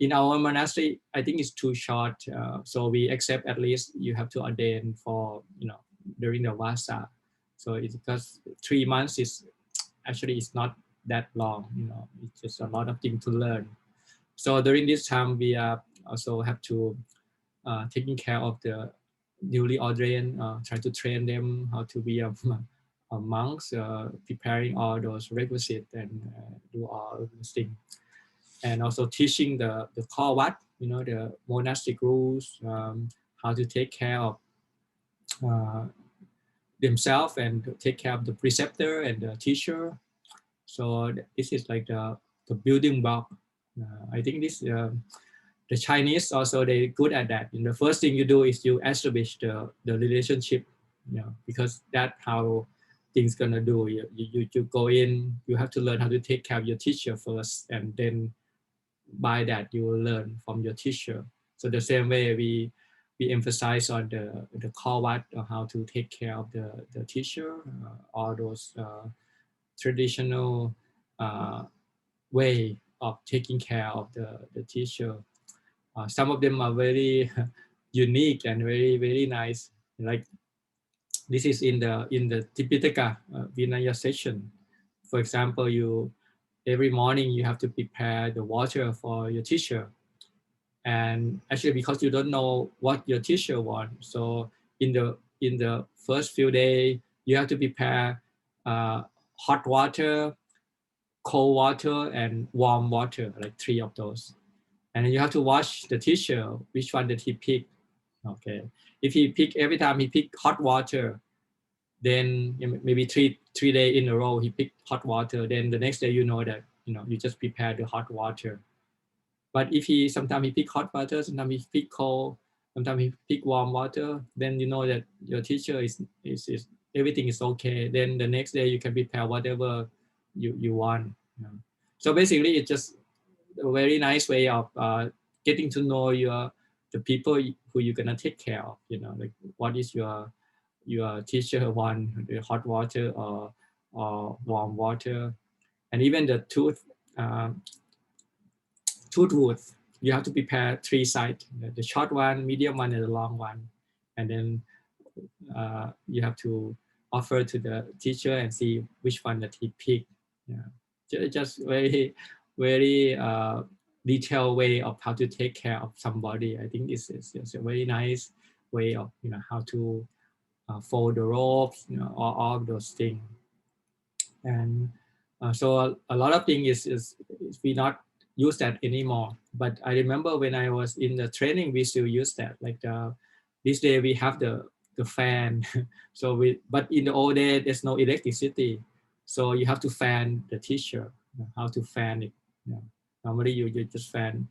Speaker 2: In our monastery, I think it's too short. So we accept at least you have to ordain for, during the vasa. So it's because 3 months is actually it's not that long. It's just a lot of things to learn. So during this time, we also have to taking care of the newly ordained, try to train them how to be a monks, preparing all those requisites and do all those things. And also teaching the core what, the monastic rules, how to take care of themselves and take care of the preceptor and the teacher. So this is like the building block. I think this the Chinese also, they're good at that. And the first thing you do is you establish the relationship, because that's how things gonna do. You go in, you have to learn how to take care of your teacher first, and then by that you will learn from your teacher. So the same way we emphasize on the core what, or how to take care of the teacher, all those traditional way of taking care of the teacher. Some of them are very unique and very, very nice. Like this is in the Tipitaka Vinaya session. For example, every morning you have to prepare the water for your teacher. And actually, because you don't know what your teacher wants, so in the first few days you have to prepare hot water, cold water, and warm water, like 3 of those. And you have to watch the teacher, which one did he pick. Okay, if he pick every time he pick hot water, then maybe three days in a row he picked hot water, then the next day you know that you just prepare the hot water. But if sometimes he pick hot water, sometimes he pick cold, sometimes he pick warm water, then you know that your teacher is everything is okay. Then the next day you can prepare whatever you want. So basically it's just a very nice way of getting to know the people who you're gonna take care of. Like what is your teacher want, the hot water or warm water, and even the tooth roots. You have to prepare 3 sides: the short one, medium one, and the long one, and then you have to offer to the teacher and see which one that he picked. Just very, very detailed way of how to take care of somebody. I think this is a very nice way of how to fold the ropes, all of those things. And so a lot of things is we not use that anymore. But I remember when I was in the training, we still use that. Like this day we have the fan. But in the old day there's no electricity, so you have to fan the teacher. How to fan it? Normally you just fan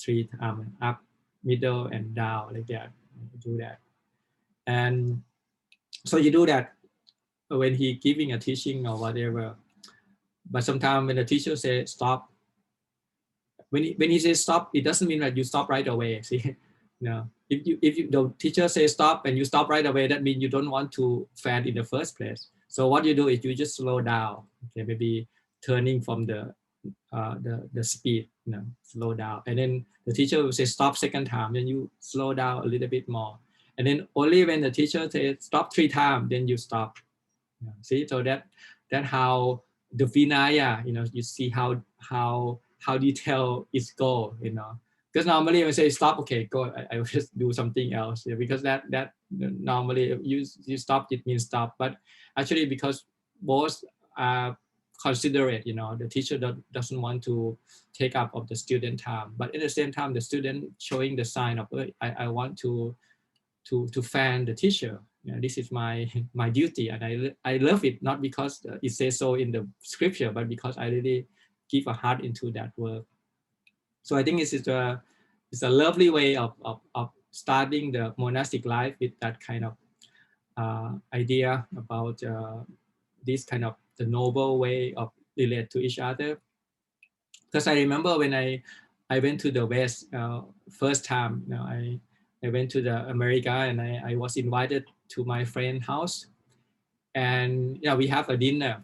Speaker 2: 3 times, up, middle, and down, like that. Do that. And so you do that when he giving a teaching or whatever. But sometimes when the teacher says stop, when he says stop, it doesn't mean that you stop right away. See, no. If the teacher says stop and you stop right away, that means you don't want to fan in the first place. So what you do is you just slow down. Okay, maybe turning from the speed, slow down, and then the teacher will say stop second time, then you slow down a little bit more, and then only when the teacher says stop 3 times, then you stop. See, so that how the Vinaya, you see how detailed it go, because normally when I say stop, okay, go, I will just do something else, because that normally you stop, it means stop, but actually because both are considerate, the teacher doesn't want to take up of the student time, but at the same time the student showing the sign of I want to fan the teacher. This is my duty, and I love it, not because it says so in the scripture, but because I really give a heart into that work. So I think it's a lovely way of starting the monastic life with that kind of idea about this kind of the noble way of relate to each other. Because I remember when I went to the West first time, I went to the America, and I was invited to my friend's house, and we have a dinner,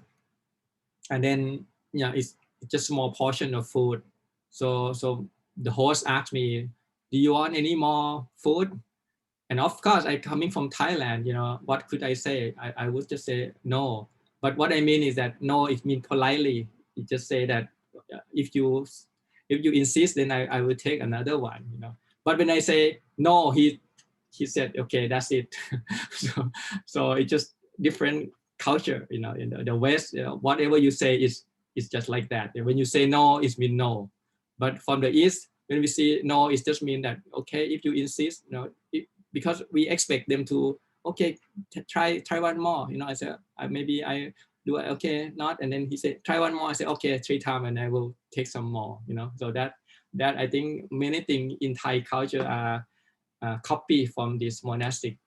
Speaker 2: and then it's just a small portion of food. So the host asked me, "Do you want any more food?" And of course, I coming from Thailand, what could I say? I would just say no. But what I mean is that no, it means politely. You just say that if you insist, then I will take another one, But when I say no, he said, okay, that's it. so it's just different culture, in the West, whatever you say is just like that. And when you say no, it means no. But from the East, when we say no, it just means that, okay, if you insist, because we expect them to, okay, try one more. I said, maybe I do it, okay, not. And then he said, try one more. I said, okay, 3 times, and I will take some more, So that I think many things in Thai culture are copy from these monastic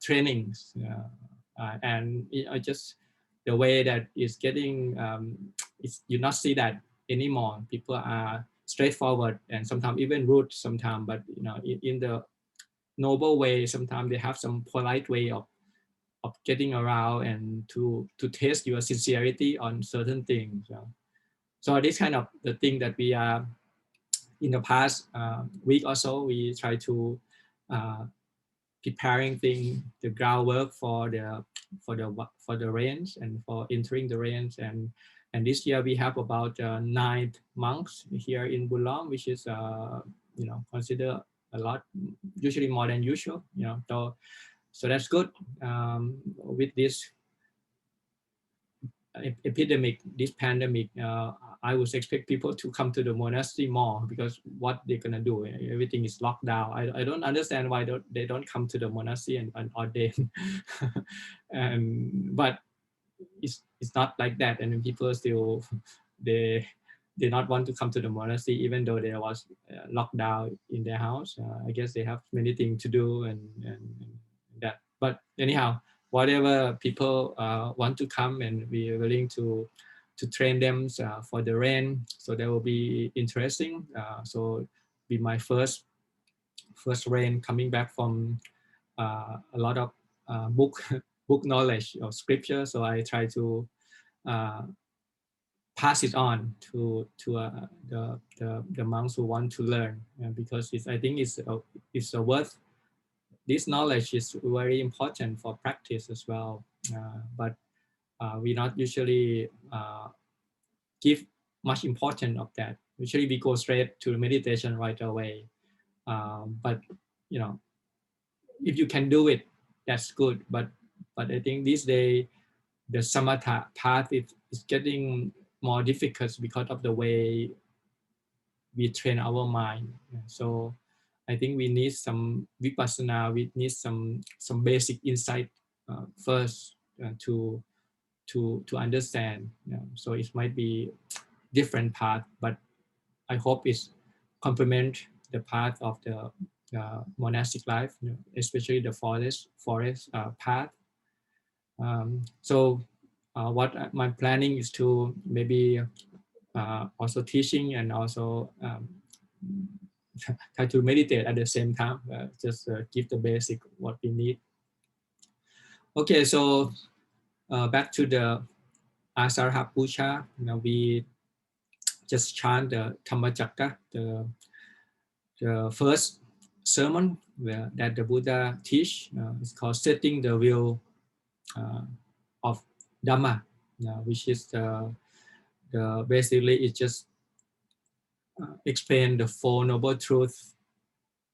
Speaker 2: trainings. And just the way that it's getting, you not see that anymore. People are straightforward and sometimes even rude sometimes, but in the noble way, sometimes they have some polite way of getting around and to test your sincerity on certain things. So this kind of the thing that we are in the past week or so, we try to preparing the groundwork for the range and for entering the range, and this year we have about 9 monks here in Bulong, which is considered a lot, usually more than usual, so that's good. With this epidemic, this pandemic, I would expect people to come to the monastery more, because what they're gonna do, everything is locked down. I don't understand why they don't come to the monastery and ordain. But it's not like that, and people still they not want to come to the monastery even though there was lockdown in their house. I guess they have many things to do and that. But anyhow, whatever people want to come, and we are willing to train them for the rain, so that will be interesting. So be my first rain coming back from a lot of book knowledge of scripture. So I try to pass it on to the monks who want to learn, because I think it's a worth. This knowledge is very important for practice as well, but we not usually give much importance of that. Usually we go straight to meditation right away, but if you can do it, that's good. But I think these days the samatha path is getting more difficult because of the way we train our mind. So I think we need some vipassana. We need some basic insight first to understand. So it might be different path, but I hope it's complement the path of the monastic life, especially the forest path. So what my planning is to maybe also teaching and also try to meditate at the same time, just give the basic what we need. Okay, so back to the Asalha Puja. We just chant the Dhamma Talk, the first sermon that the Buddha teach. It's called setting the wheel of Dhamma, which is the basically it just explain the Four Noble Truths,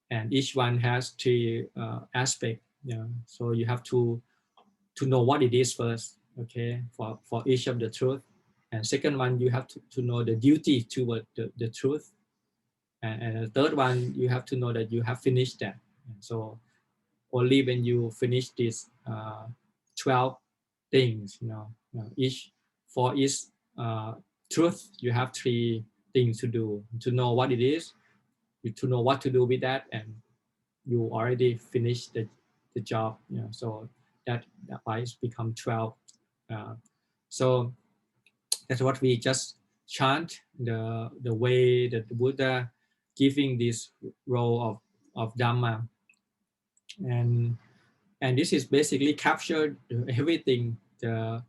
Speaker 2: and each one has three aspects. So you have to know what it is first, okay, for each of the truth. And second one, you have to know the duty toward the truth. And the third one, you have to know that you have finished that. And so only when you finish these 12 things, for each truth, you have three things to do: to know what it is, to know what to do with that, and you already finished the job. So that why it's become 12. So that's what we just chant, the way that the Buddha giving this role of Dhamma, and this is basically captured everything. The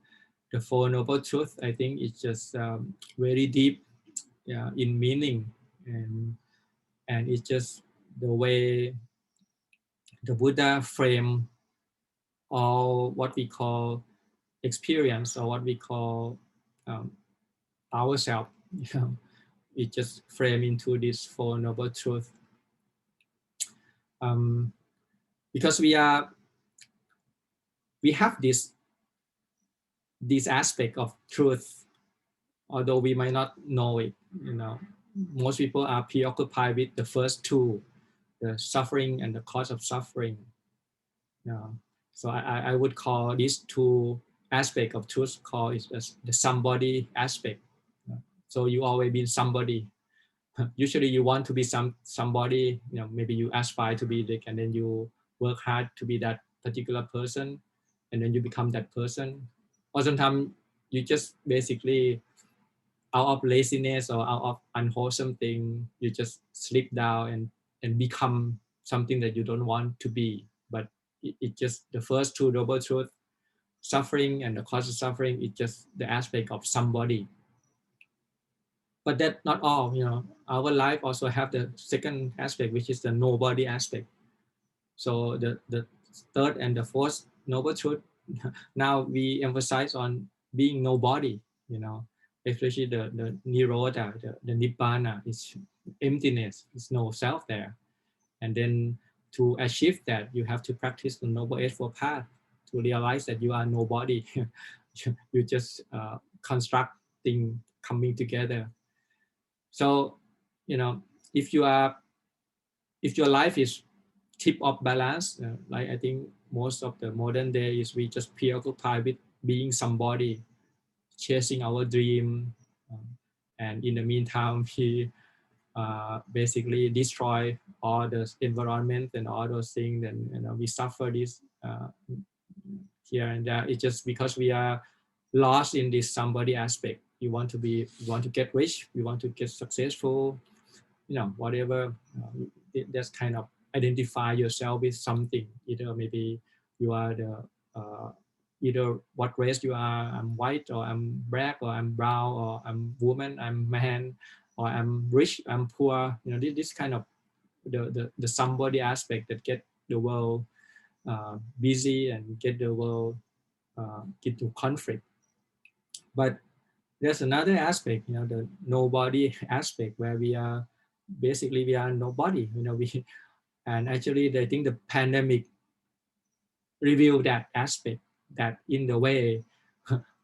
Speaker 2: Four Noble Truths, I think it's just very deep in meaning, and it's just the way the Buddha frame all what we call experience, or what we call ourselves. It just frame into this Four Noble Truths. Because we have this aspect of truth, although we might not know it. Most people are preoccupied with the first two, the suffering and the cause of suffering. So I would call these two aspects of truth called is the somebody aspect. So you always been somebody. Usually you want to be somebody. Maybe you aspire to be like, and then you work hard to be that particular person, and then you become that person. Or sometimes you just basically, out of laziness or out of unwholesome thing, you just slip down and become something that you don't want to be. But it just, the first two noble truths, suffering and the cause of suffering, it's just the aspect of somebody. But that's not all. Our life also have the second aspect, which is the nobody aspect. So the third and the fourth noble truth, now we emphasize on being nobody. Especially the nirodha, the nibbana, is emptiness. There's no self there. And then to achieve that, you have to practice the Noble Eightfold Path to realize that you are nobody. You just constructing, coming together. So, if your life is tip of balance, like I think most of the modern day is we just preoccupied with being somebody, chasing our dream, and in the meantime we basically destroy all the environment and all those things, and we suffer this here and there. It's just because we are lost in this somebody aspect. You want to get rich, you want to get successful, whatever. That's kind of identify yourself with something. Either maybe you are the either what race you are. I'm white, or I'm black, or I'm brown, or I'm woman, I'm man, or I'm rich, I'm poor. This kind of the somebody aspect that get the world busy and get the world into conflict. But there's another aspect, the nobody aspect, where we are nobody. And actually I think the pandemic revealed that aspect, that in the way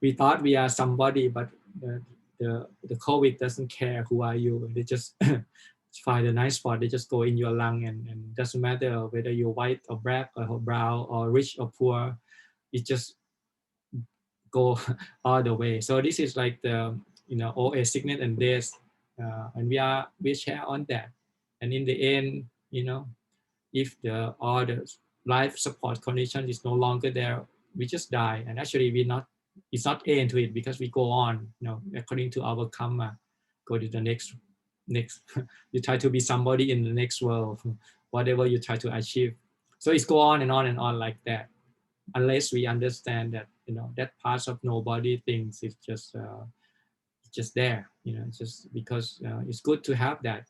Speaker 2: we thought we are somebody, but the COVID doesn't care who are you. They just find a nice spot, they just go in your lung, and doesn't matter whether you're white or black or brown or rich or poor, it just go all the way. So this is like the old age, sickness and death, and we share on that. and in the end, if all the life support condition is no longer there, we just die. And actually it's not end to it, because we go on, according to our karma, go to the next you try to be somebody in the next world, whatever you try to achieve. So it's go on and on and on like that, unless we understand that that part of nobody things is just there, just because it's good to have that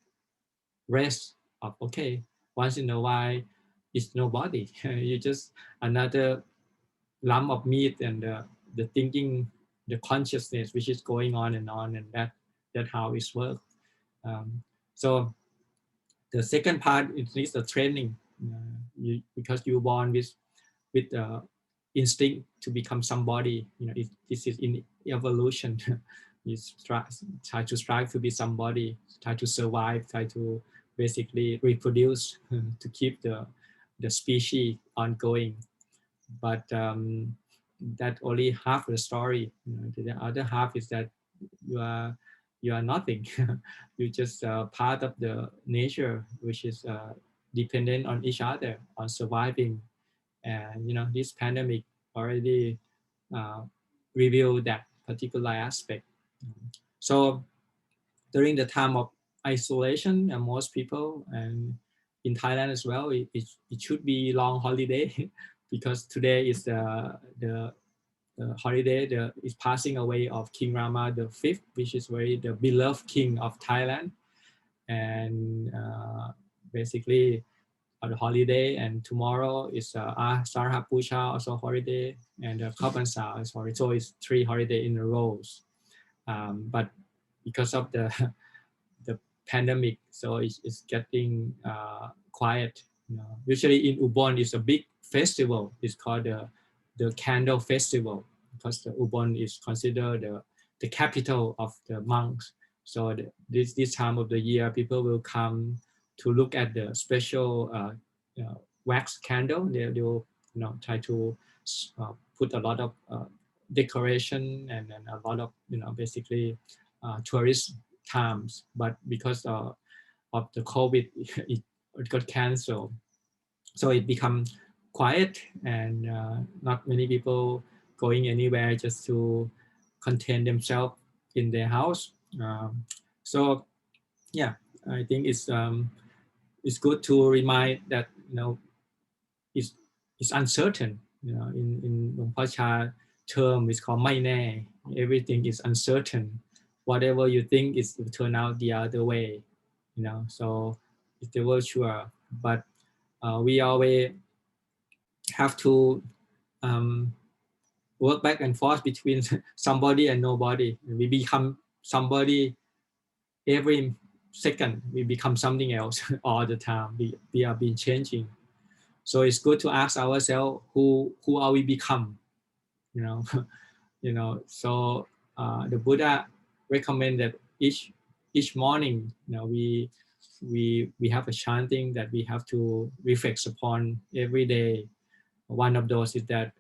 Speaker 2: rest of, okay, once in a while it's nobody. You just another lump of meat, and the thinking, the consciousness which is going on, and that how it works. So the second part is the training, because you born with instinct to become somebody. This is in evolution. You try to strive to be somebody, try to survive, try to basically reproduce to keep the species ongoing. But that only half the story. The other half is that you are nothing. You're just part of the nature, which is dependent on each other, on surviving. And this pandemic already revealed that particular aspect. So during the time of isolation, most people, and in Thailand as well, it should be long holiday because today is the holiday is passing away of King Rama the Fifth, which is the beloved king of Thailand, and basically the holiday. And tomorrow is Asalha Puja, also holiday, and Kapansa is holiday. So it's 3 holidays in a row. But because of the pandemic, so it's getting quiet. Usually in Ubon is a big festival. It's called the Candle Festival, because the Ubon is considered the capital of the monks. So this time of the year, people will come to look at the special wax candle. They'll try to put a lot of decoration and a lot of basically tourist times. But because of the COVID, it got canceled, so it become quiet, and not many people going anywhere, just to contain themselves in their house. So yeah, I think it's good to remind that it's uncertain. In Luang Pacha term, it's called mai ne. Everything is uncertain. Whatever you think is will turn out the other way. So it's the virtual, but we always have to work back and forth between somebody and nobody. We become somebody every second. We become something else all the time. We are being changing. So it's good to ask ourselves, who are we become? So the Buddha recommended each morning, we have a chanting that we have to reflect upon every day. One of those is that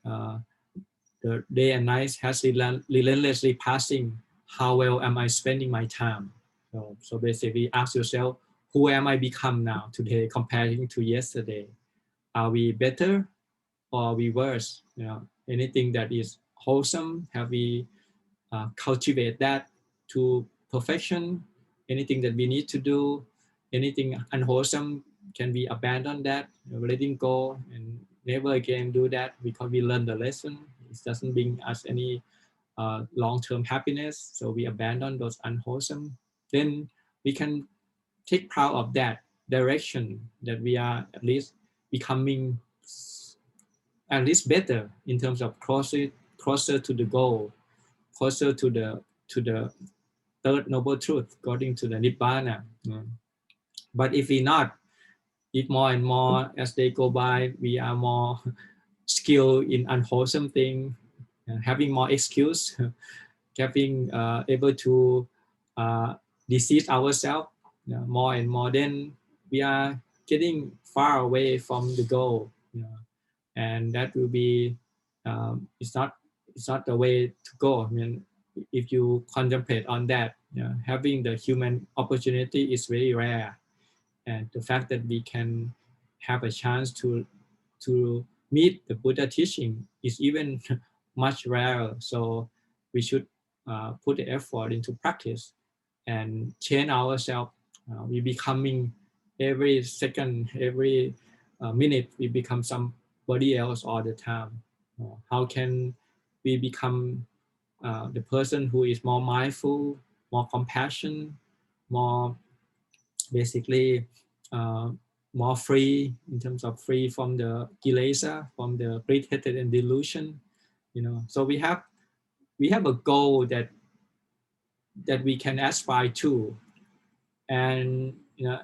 Speaker 2: the day and night has relentlessly passing. How well am I spending my time? So basically ask yourself, who am I become now today comparing to yesterday? Are we better or are we worse? Anything that is wholesome, have we cultivate that to perfection? Anything that we need to do, anything unwholesome, can we abandon that, letting go and never again do that because we learned the lesson? It doesn't bring us any long-term happiness, so we abandon those unwholesome. Then we can take proud of that direction, that we are at least becoming at least better in terms of closer to the goal, closer to the third noble truth, according to the Nibbana. But if more and more as they go by, we are more skilled in unwholesome thing, having more excuse, having able to deceive ourselves more and more, then we are getting far away from the goal, and that will be it's not the way to go. I mean, if you contemplate on that, having the human opportunity is very rare, and the fact that we can have a chance to meet the Buddha teaching is even much rarer. So we should put the effort into practice and change ourselves. We becoming every second, every minute, we become somebody else all the time. How can we become the person who is more mindful, more compassion, more basically more free in terms of free from the kilesa, from the greed, hatred, and delusion. So we have a goal that we can aspire to, and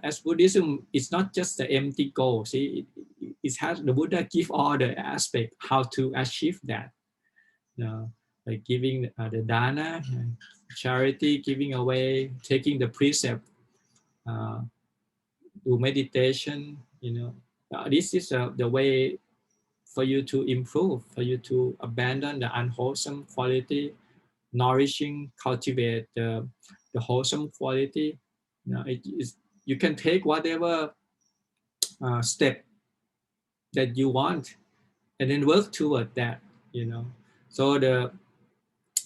Speaker 2: as Buddhism, it's not just the empty goal. See, it has the Buddha give all the aspect how to achieve that. Like giving the dana, charity, giving away, taking the precept, do meditation. This is the way for you to improve, for you to abandon the unwholesome quality, nourishing, cultivate the wholesome quality. You can take whatever step that you want and then work toward that. So the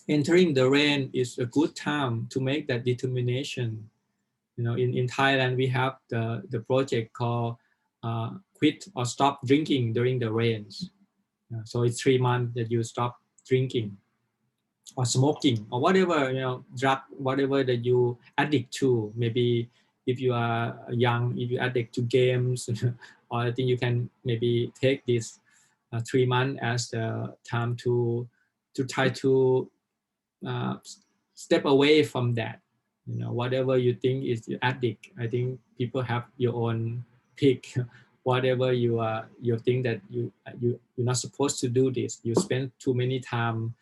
Speaker 2: entering the rain is a good time to make that determination. In Thailand, we have the project called quit or stop drinking during the rains. So it's 3 months that you stop drinking or smoking or whatever, drug, whatever that you addict to. Maybe if you are young, if you addict to games, or I think you can maybe take this 3 months as the time to try to step away from that. Whatever you think is your addict, I think people have your own pick. Whatever you think that you're not supposed to do this, you spend too many time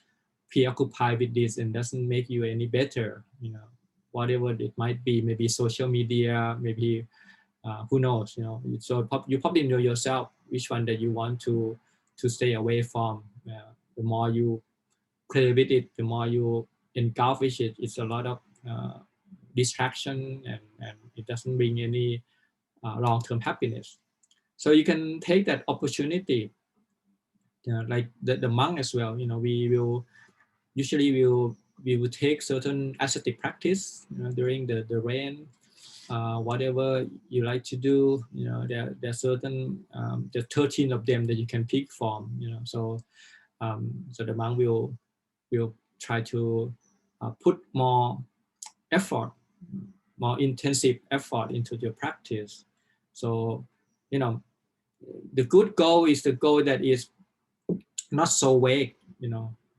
Speaker 2: preoccupied with this and doesn't make you any better. Whatever it might be, maybe social media, maybe who knows. So you probably know yourself which one that you want to stay away from. The more you play with it, the more you engulf with it. It's a lot of distraction, and it doesn't bring any long-term happiness. So you can take that opportunity, like the monk as well. We will usually we will take certain ascetic practice during the rain. Whatever you like to do, there are certain there are 13 of them that you can pick from. So the monk will try to put more effort, more intensive effort into your practice. So the good goal is the goal that is not so vague.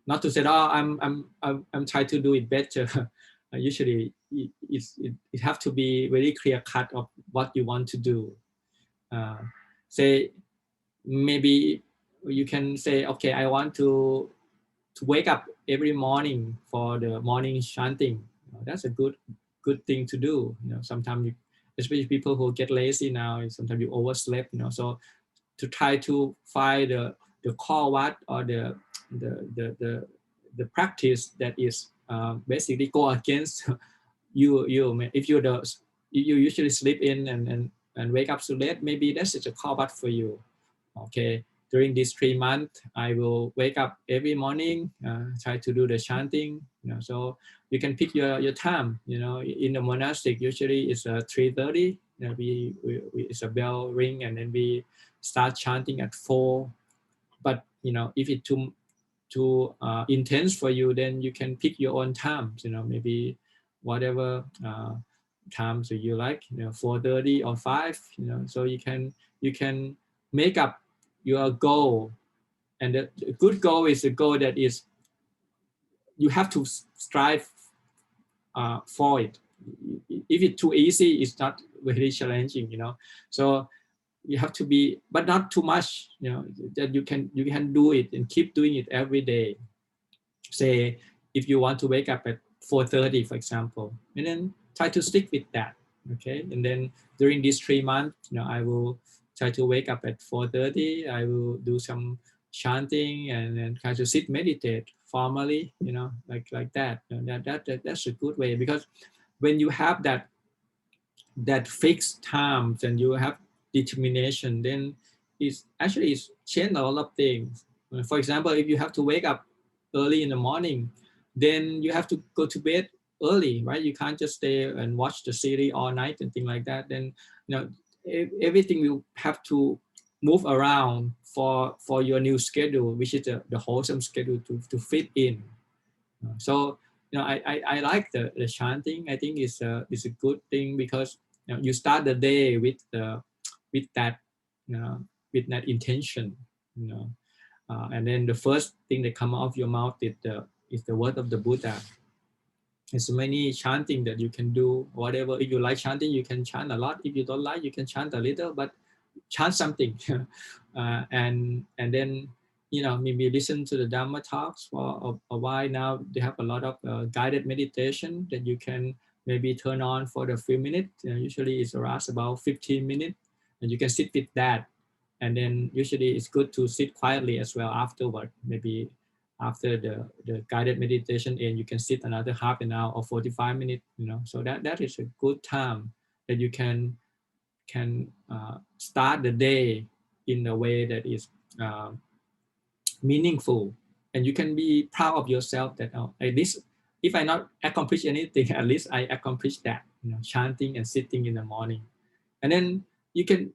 Speaker 2: Not to say, I'm trying to do it better. Usually it have to be very clear cut of what you want to do. Say maybe you can say, okay, I want to wake up every morning for the morning chanting. That's a good thing to do. Sometimes especially people who get lazy now, sometimes you oversleep. So to try to find the core what or the practice that is basically go against you. If you usually sleep in and wake up so late, maybe that's a core what for you. Okay, during these 3 months, I will wake up every morning, try to do the chanting. So you can pick your time. In the monastic, usually it's 3:30. It's a bell ring, and then we start chanting at 4. But if it's too intense for you, then you can pick your own times. Maybe whatever times that you like. 4:30 or 5. So you can make up your goal, and the good goal is a goal that is you have to strive for it. If it's too easy, it's not very challenging. So you have to be, but not too much. That you can do it and keep doing it every day. Say if you want to wake up at 4:30, for example, and then try to stick with that. Okay, and then during these 3 months, I will try to wake up at 4:30. I will do some chanting and then try to sit meditate formally. Like that. That's a good way, because when you have that that fixed times and you have determination, then it's change a lot of things. For example, if you have to wake up early in the morning, then you have to go to bed early, right? You can't just stay and watch the series all night and things like that. Then everything will have to move around for your new schedule, which is the wholesome schedule to fit in. So I like the chanting. I think it's a good thing because you start the day with that with that intention, and then the first thing that come out of your mouth is the word of the Buddha. There's many chanting that you can do. Whatever, if you like chanting, you can chant a lot. If you don't like, you can chant a little, but chant something. And then maybe listen to the Dhamma talks for a while. Now they have a lot of guided meditation that you can maybe turn on for the few minutes. Usually it's lasts about 15 minutes, and you can sit with that. And then usually it's good to sit quietly as well afterward. Maybe after the guided meditation and you can sit another half an hour or 45 minutes. So that is a good time that you can start the day in a way that is meaningful, and you can be proud of yourself that at least if I not accomplish anything, at least I accomplished that. Chanting and sitting in the morning, and then you can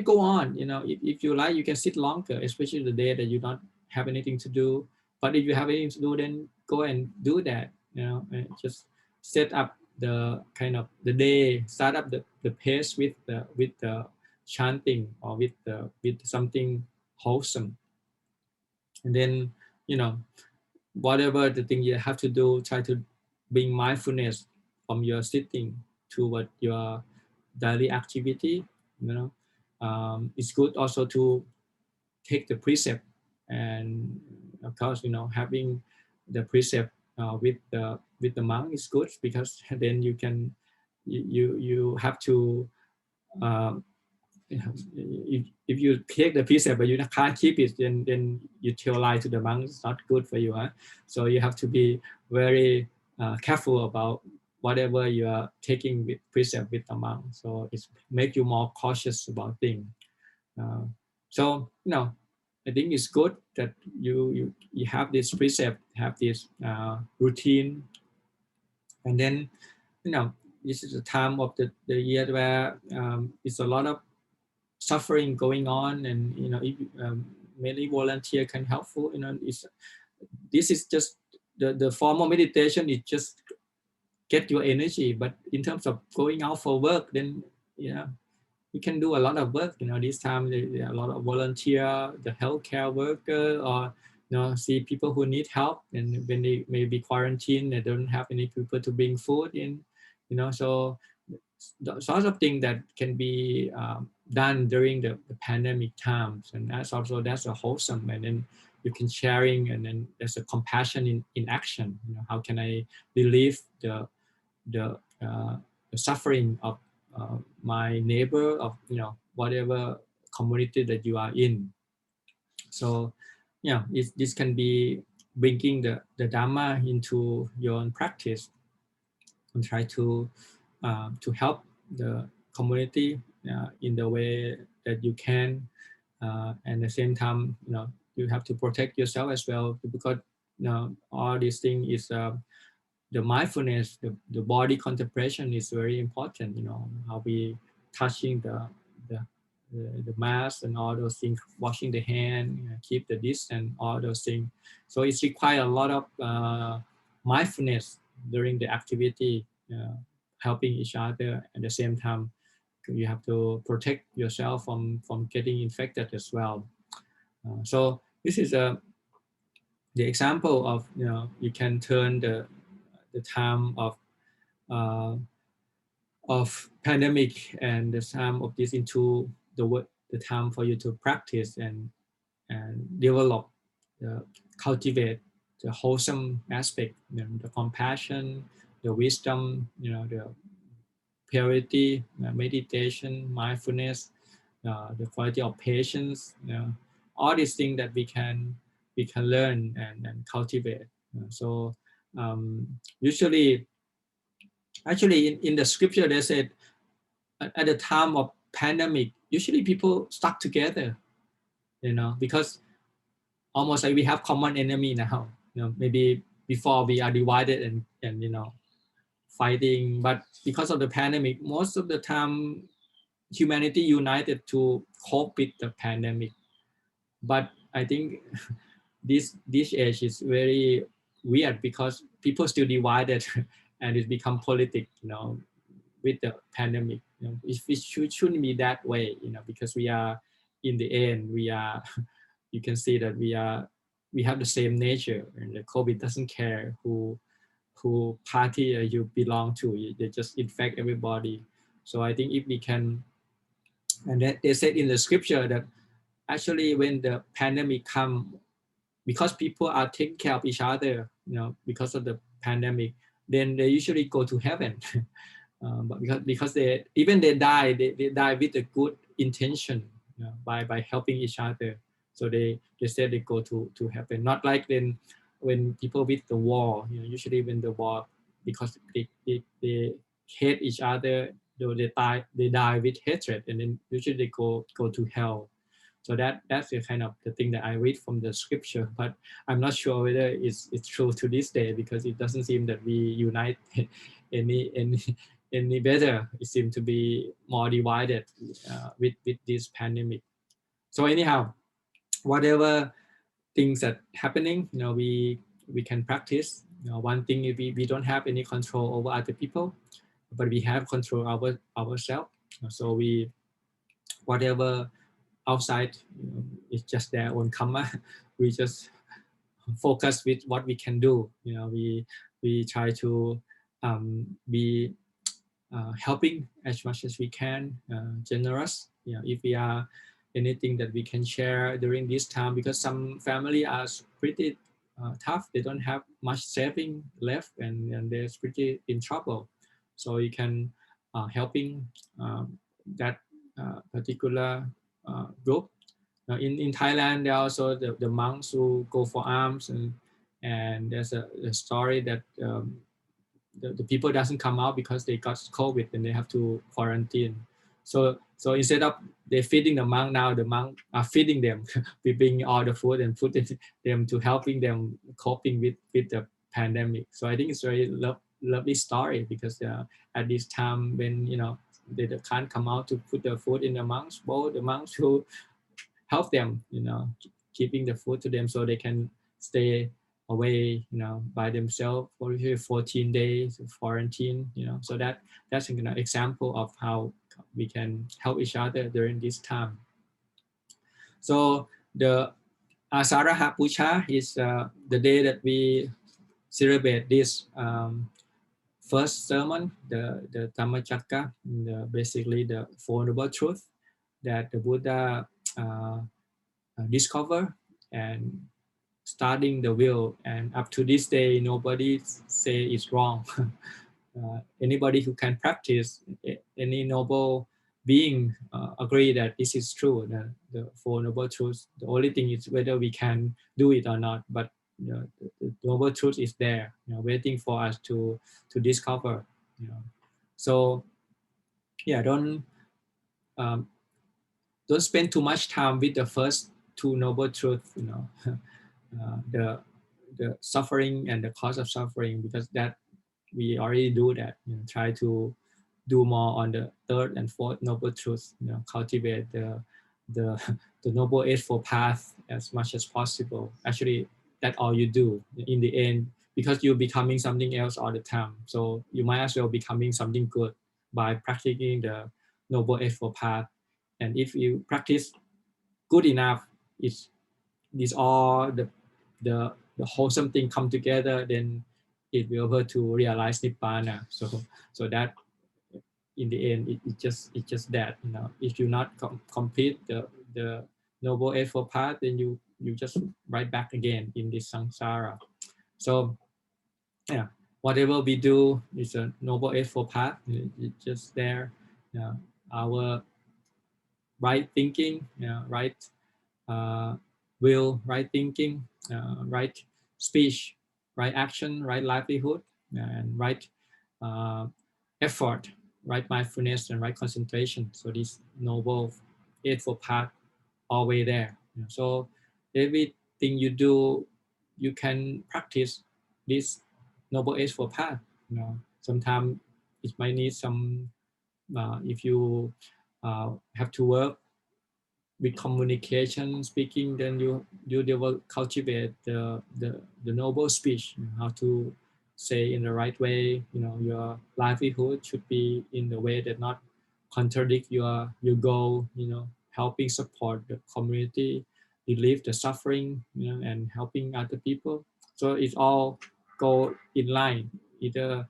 Speaker 2: go on. If you like, you can sit longer, especially the day that you don't have anything to do. But if you have anything to do, then go and do that. And just set up the kind of the day, start up the pace with the chanting or with something wholesome. And then whatever the thing you have to do, try to bring mindfulness from your sitting toward your daily activity. It's good also to take the precept, and of course having the precept with the monk is good, because then you can you have to if you take the precept but you can't keep it, then you tell lie to the monk. It's not good for you, huh? So you have to be very careful about whatever you are taking with precept with the monk. So it make you more cautious about things. So I think it's good that you have this precept, have this routine, and then this is the time of the year where it's a lot of suffering going on, and if many volunteer can helpful. This is just the formal meditation. It just get your energy, but in terms of going out for work, then you can do a lot of work. This time there are a lot of volunteer, the healthcare worker, or see people who need help, and when they may be quarantined, they don't have any people to bring food in. So the sorts of things that can be done during the pandemic times, and that's a wholesome, and then you can sharing, and then there's a compassion in action. How can I relieve the suffering of my neighbor, of whatever community that you are in. So this can be bringing the Dhamma into your own practice, and try to help the community in the way that you can, and at the same time you have to protect yourself as well, because all these things is the mindfulness, the body contemplation is very important. How we touching the mask and all those things, washing the hand, keep the distance, all those things. So it requires a lot of mindfulness during the activity, helping each other. At the same time, you have to protect yourself from getting infected as well. So this is the example of you can turn the time of pandemic and the time of this into the time for you to practice and develop, cultivate the wholesome aspect, the compassion, the wisdom, the purity, meditation, mindfulness, the quality of patience, all these things that we can learn and cultivate. So usually, actually in the scripture they said at the time of pandemic, usually people stuck together, because almost like we have common enemy now. Maybe before we are divided and fighting, but because of the pandemic, most of the time humanity united to cope with the pandemic. But I think this age is very weird because people still divided and it become politics, with the pandemic. It shouldn't be that way, because we are, in the end, we are, you can see that we have the same nature, and the COVID doesn't care who party you belong to. They just infect everybody. So I think if we can, and they said in the scripture that actually when the pandemic come, because people are taking care of each other, because of the pandemic, then they usually go to heaven. But because they die, they die with a good intention, by helping each other. So they said they go to heaven. Not like then when people with the war, usually when the war, because they hate each other, though they die with hatred, and then usually they go to hell. So that's the kind of the thing that I read from the scripture, but I'm not sure whether it's true to this day, because it doesn't seem that we unite any better. It seems to be more divided with this pandemic. So anyhow, whatever things that happening, we can practice. One thing is we don't have any control over other people, but we have control over ourselves. So we, whatever outside, it's just their own karma. We just focus with what we can do. We try to be helping as much as we can, generous. If we are anything that we can share during this time, because some family are pretty tough. They don't have much saving left, and they're pretty in trouble. So you can helping that particular group. In Thailand, there are also the monks who go for alms, and there's a story that the people doesn't come out because they got COVID and they have to quarantine. So instead of they feeding the monk, now the monk are feeding them. We bring all the food and put them to helping them coping with the pandemic. So I think it's very lovely story, because at this time when they can't come out to put the food in the monks bowl, the monks who help them, keeping the food to them so they can stay away, by themselves for 14 days of quarantine, so that's an example of how we can help each other during this time. So the Asalha Puja is the day that we celebrate this first sermon, the Dhamma Talk, basically the Four Noble Truths that the Buddha discover and starting the will, and up to this day nobody say it's wrong. Anybody who can practice, any noble being agree that this is true, the Four Noble Truths. The only thing is whether we can do it or not, but the noble truth is there, waiting for us to discover. So don't spend too much time with the first two noble truths, the suffering and the cause of suffering, because that we already do that. Try to do more on the third and fourth noble truths. Cultivate the noble eightfold path as much as possible. Actually, that's all you do in the end, because you're becoming something else all the time. So you might as well becoming something good by practicing the noble eightfold path. And if you practice good enough, it's all the wholesome thing come together, then it will be able to realize nibbana. So that in the end, it's just that, if you not complete the noble eightfold path, then you just right back again in this samsara. So whatever we do is a noble eightfold path. It's just there. Our right thinking, right will, right thinking, right speech, right action, right livelihood, and right effort right mindfulness and right concentration. So this noble eightfold path always there. So everything you do, you can practice this noble eightfold path. Sometimes it might need some if you have to work with communication speaking, then you will cultivate the noble speech, how to say in the right way. Your livelihood should be in the way that not contradict your goal, helping support the community, relieve the suffering, and helping other people. So it all go in line. Either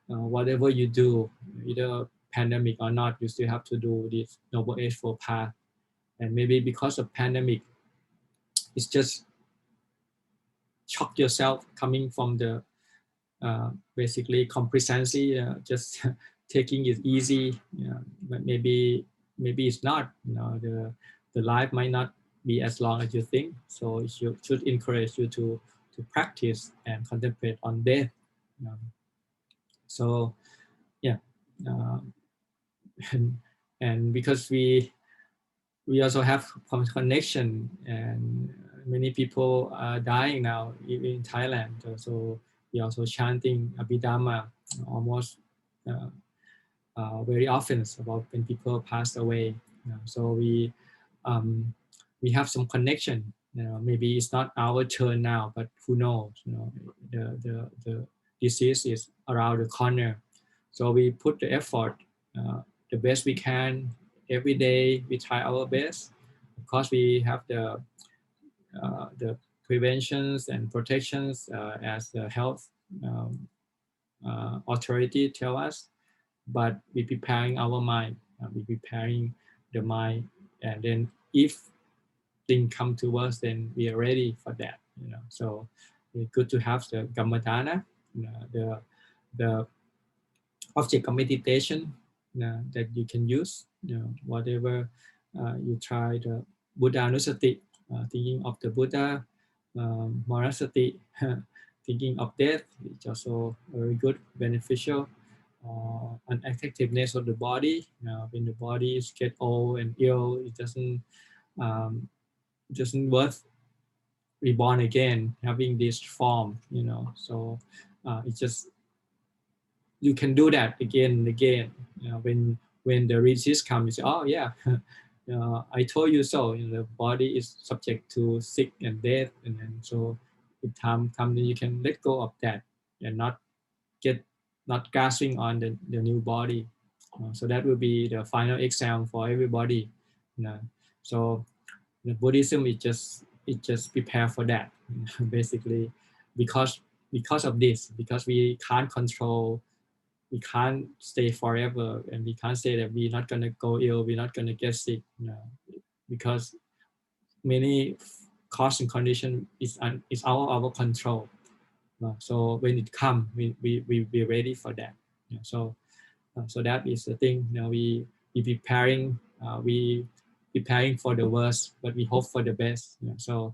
Speaker 2: whatever you do, either pandemic or not, you still have to do this noble eightfold path. And maybe because of pandemic, it's just shock yourself coming from the basically complacency, just taking it easy. But maybe it's not. The life might not be as long as you think. So it should encourage you to practice and contemplate on death. So yeah, and because we also have connection, and many people are dying now, even in Thailand. So we also chanting Abhidhamma almost very often about when people pass away. So we have some connection. Maybe it's not our turn now, but who knows? The disease is around the corner. So we put the effort the best we can every day. We try our best. Of course, we have the preventions and protections as the health authority tell us, but we preparing our mind. We preparing the mind, and then if things come to us, then we are ready for that. So it's good to have the Gammadana, the object of meditation that you can use. Whatever you try, the Buddha Nusati, thinking of the Buddha, Marasati, thinking of death, it's also very good, beneficial. Unattractiveness of the body. When the body get old and ill, it doesn't worth reborn again, having this form. So it's just you can do that again and again. When the disease comes, you say, oh yeah, I told you so. The body is subject to sick and death, and then so if time comes, you can let go of that and not grasping on the new body. So that will be the final exam for everybody. So the Buddhism is just prepare for that, basically, because of this, because we can't control, we can't stay forever, and we can't say that we're not going to go ill, we're not going to get sick, because many cause and condition is out of our control. So when it comes, we be ready for that. So that is the thing. We preparing for the worst, but we hope for the best. So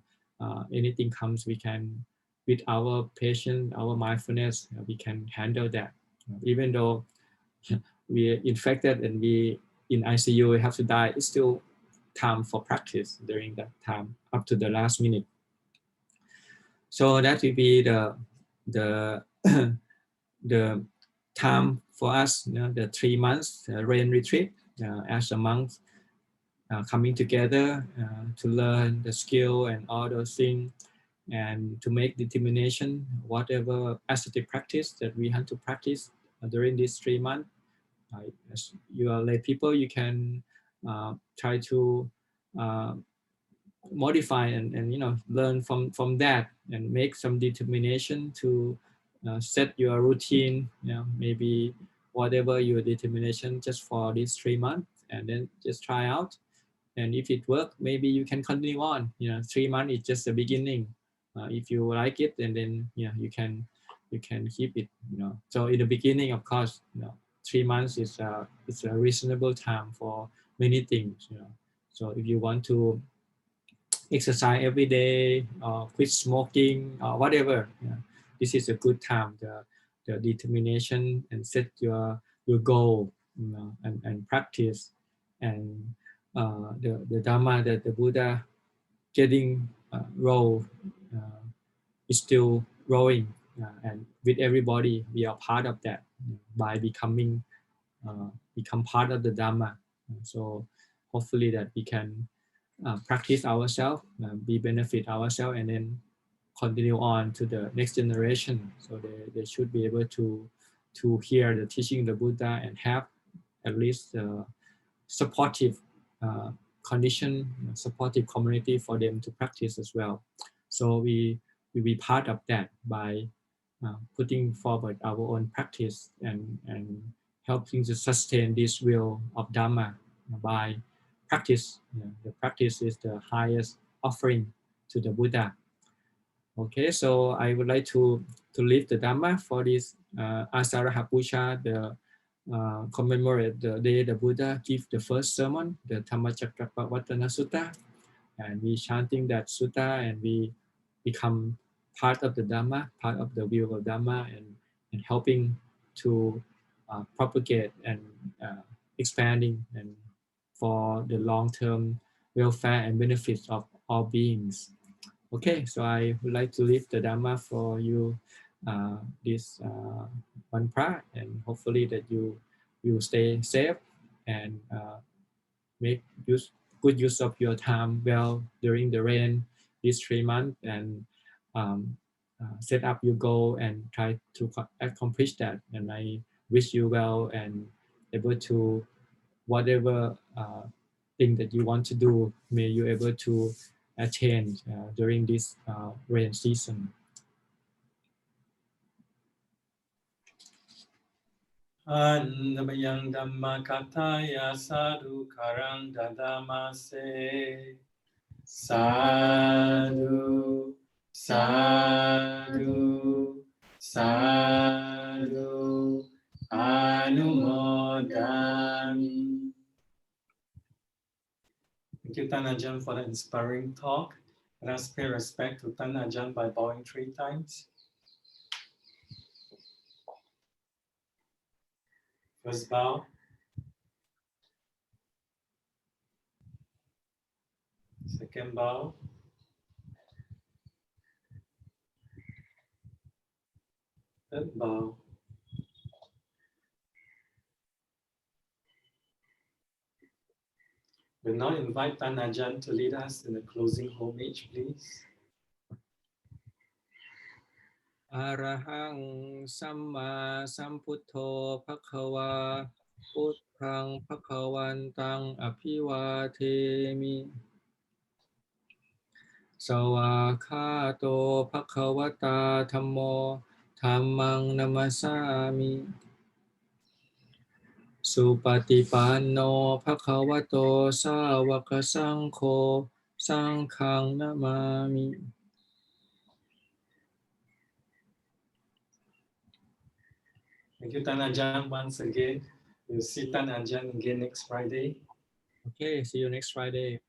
Speaker 2: anything comes, we can, with our patience, our mindfulness, we can handle that. Even though we are infected and we in ICU, we have to die, it's still time for practice during that time up to the last minute. So that will be the the time for us, the 3 months rain retreat as a monk coming together to learn the skill and all those things, and to make determination, whatever ascetic practice that we have to practice during these 3 months. As you are lay people, you can try to modify and learn from that, and make some determination to set your routine, maybe whatever your determination just for these 3 months, and then just try out. And if it works, maybe you can continue on. 3 months is just the beginning. If you like it, and then you can keep it. So in the beginning, of course, 3 months is it's a reasonable time for many things. So if you want to exercise every day, or quit smoking, or whatever, this is a good time. The determination and set your goal and practice, and the Dhamma that the Buddha getting roll is still growing, and with everybody we are part of that by become part of the Dhamma. So hopefully that we can practice ourselves, be benefit ourselves, and then continue on to the next generation. So they should be able to hear the teaching of the Buddha and have at least supportive condition, supportive community for them to practice as well. So we will be part of that by putting forward our own practice and helping to sustain this will of Dhamma by practice. The practice is the highest offering to the Buddha. Okay, so I would like to leave the Dhamma for this Asalha Puja, the commemorate the day the Buddha give the first sermon, the Dhammacakkappawattana Sutta, and we chanting that sutta, and we become part of the Dhamma, part of the will of Dhamma, and helping to propagate and expanding and for the long-term welfare and benefits of all beings. Okay, so I would like to leave the Dhamma for you this one part, and hopefully that you stay safe and make good use of your time well during the rain these 3 months, and set up your goal and try to accomplish that. And I wish you well and able to whatever thing that you want to do, may you able to attain during this rain season.
Speaker 1: Annamayang Dhamma Kataya Sadhu Karang Dadamase. Sadhu, sadhu, sadhu, anumodami. Thank you, Tan Ajahn, for the inspiring talk. Let us pay respect to Tan Ajahn by bowing 3 times. First bow. Second bow. Third bow. We'll now invite Tan Ajahn to lead us in the closing homage, please.
Speaker 2: Arahang Samma Sambuddho Bhagava Buddhang Bhagavantang Abhivatemi Sawakhato Bhagavata Dhammo Dhammang Namasami Supatipanno Bhagavato Sāvaka Saṅkho Saṅkhang Namami.
Speaker 1: Thank you, Tan Ajahn, once again. We'll see Tan Ajahn again next Friday.
Speaker 2: Okay, see you next Friday.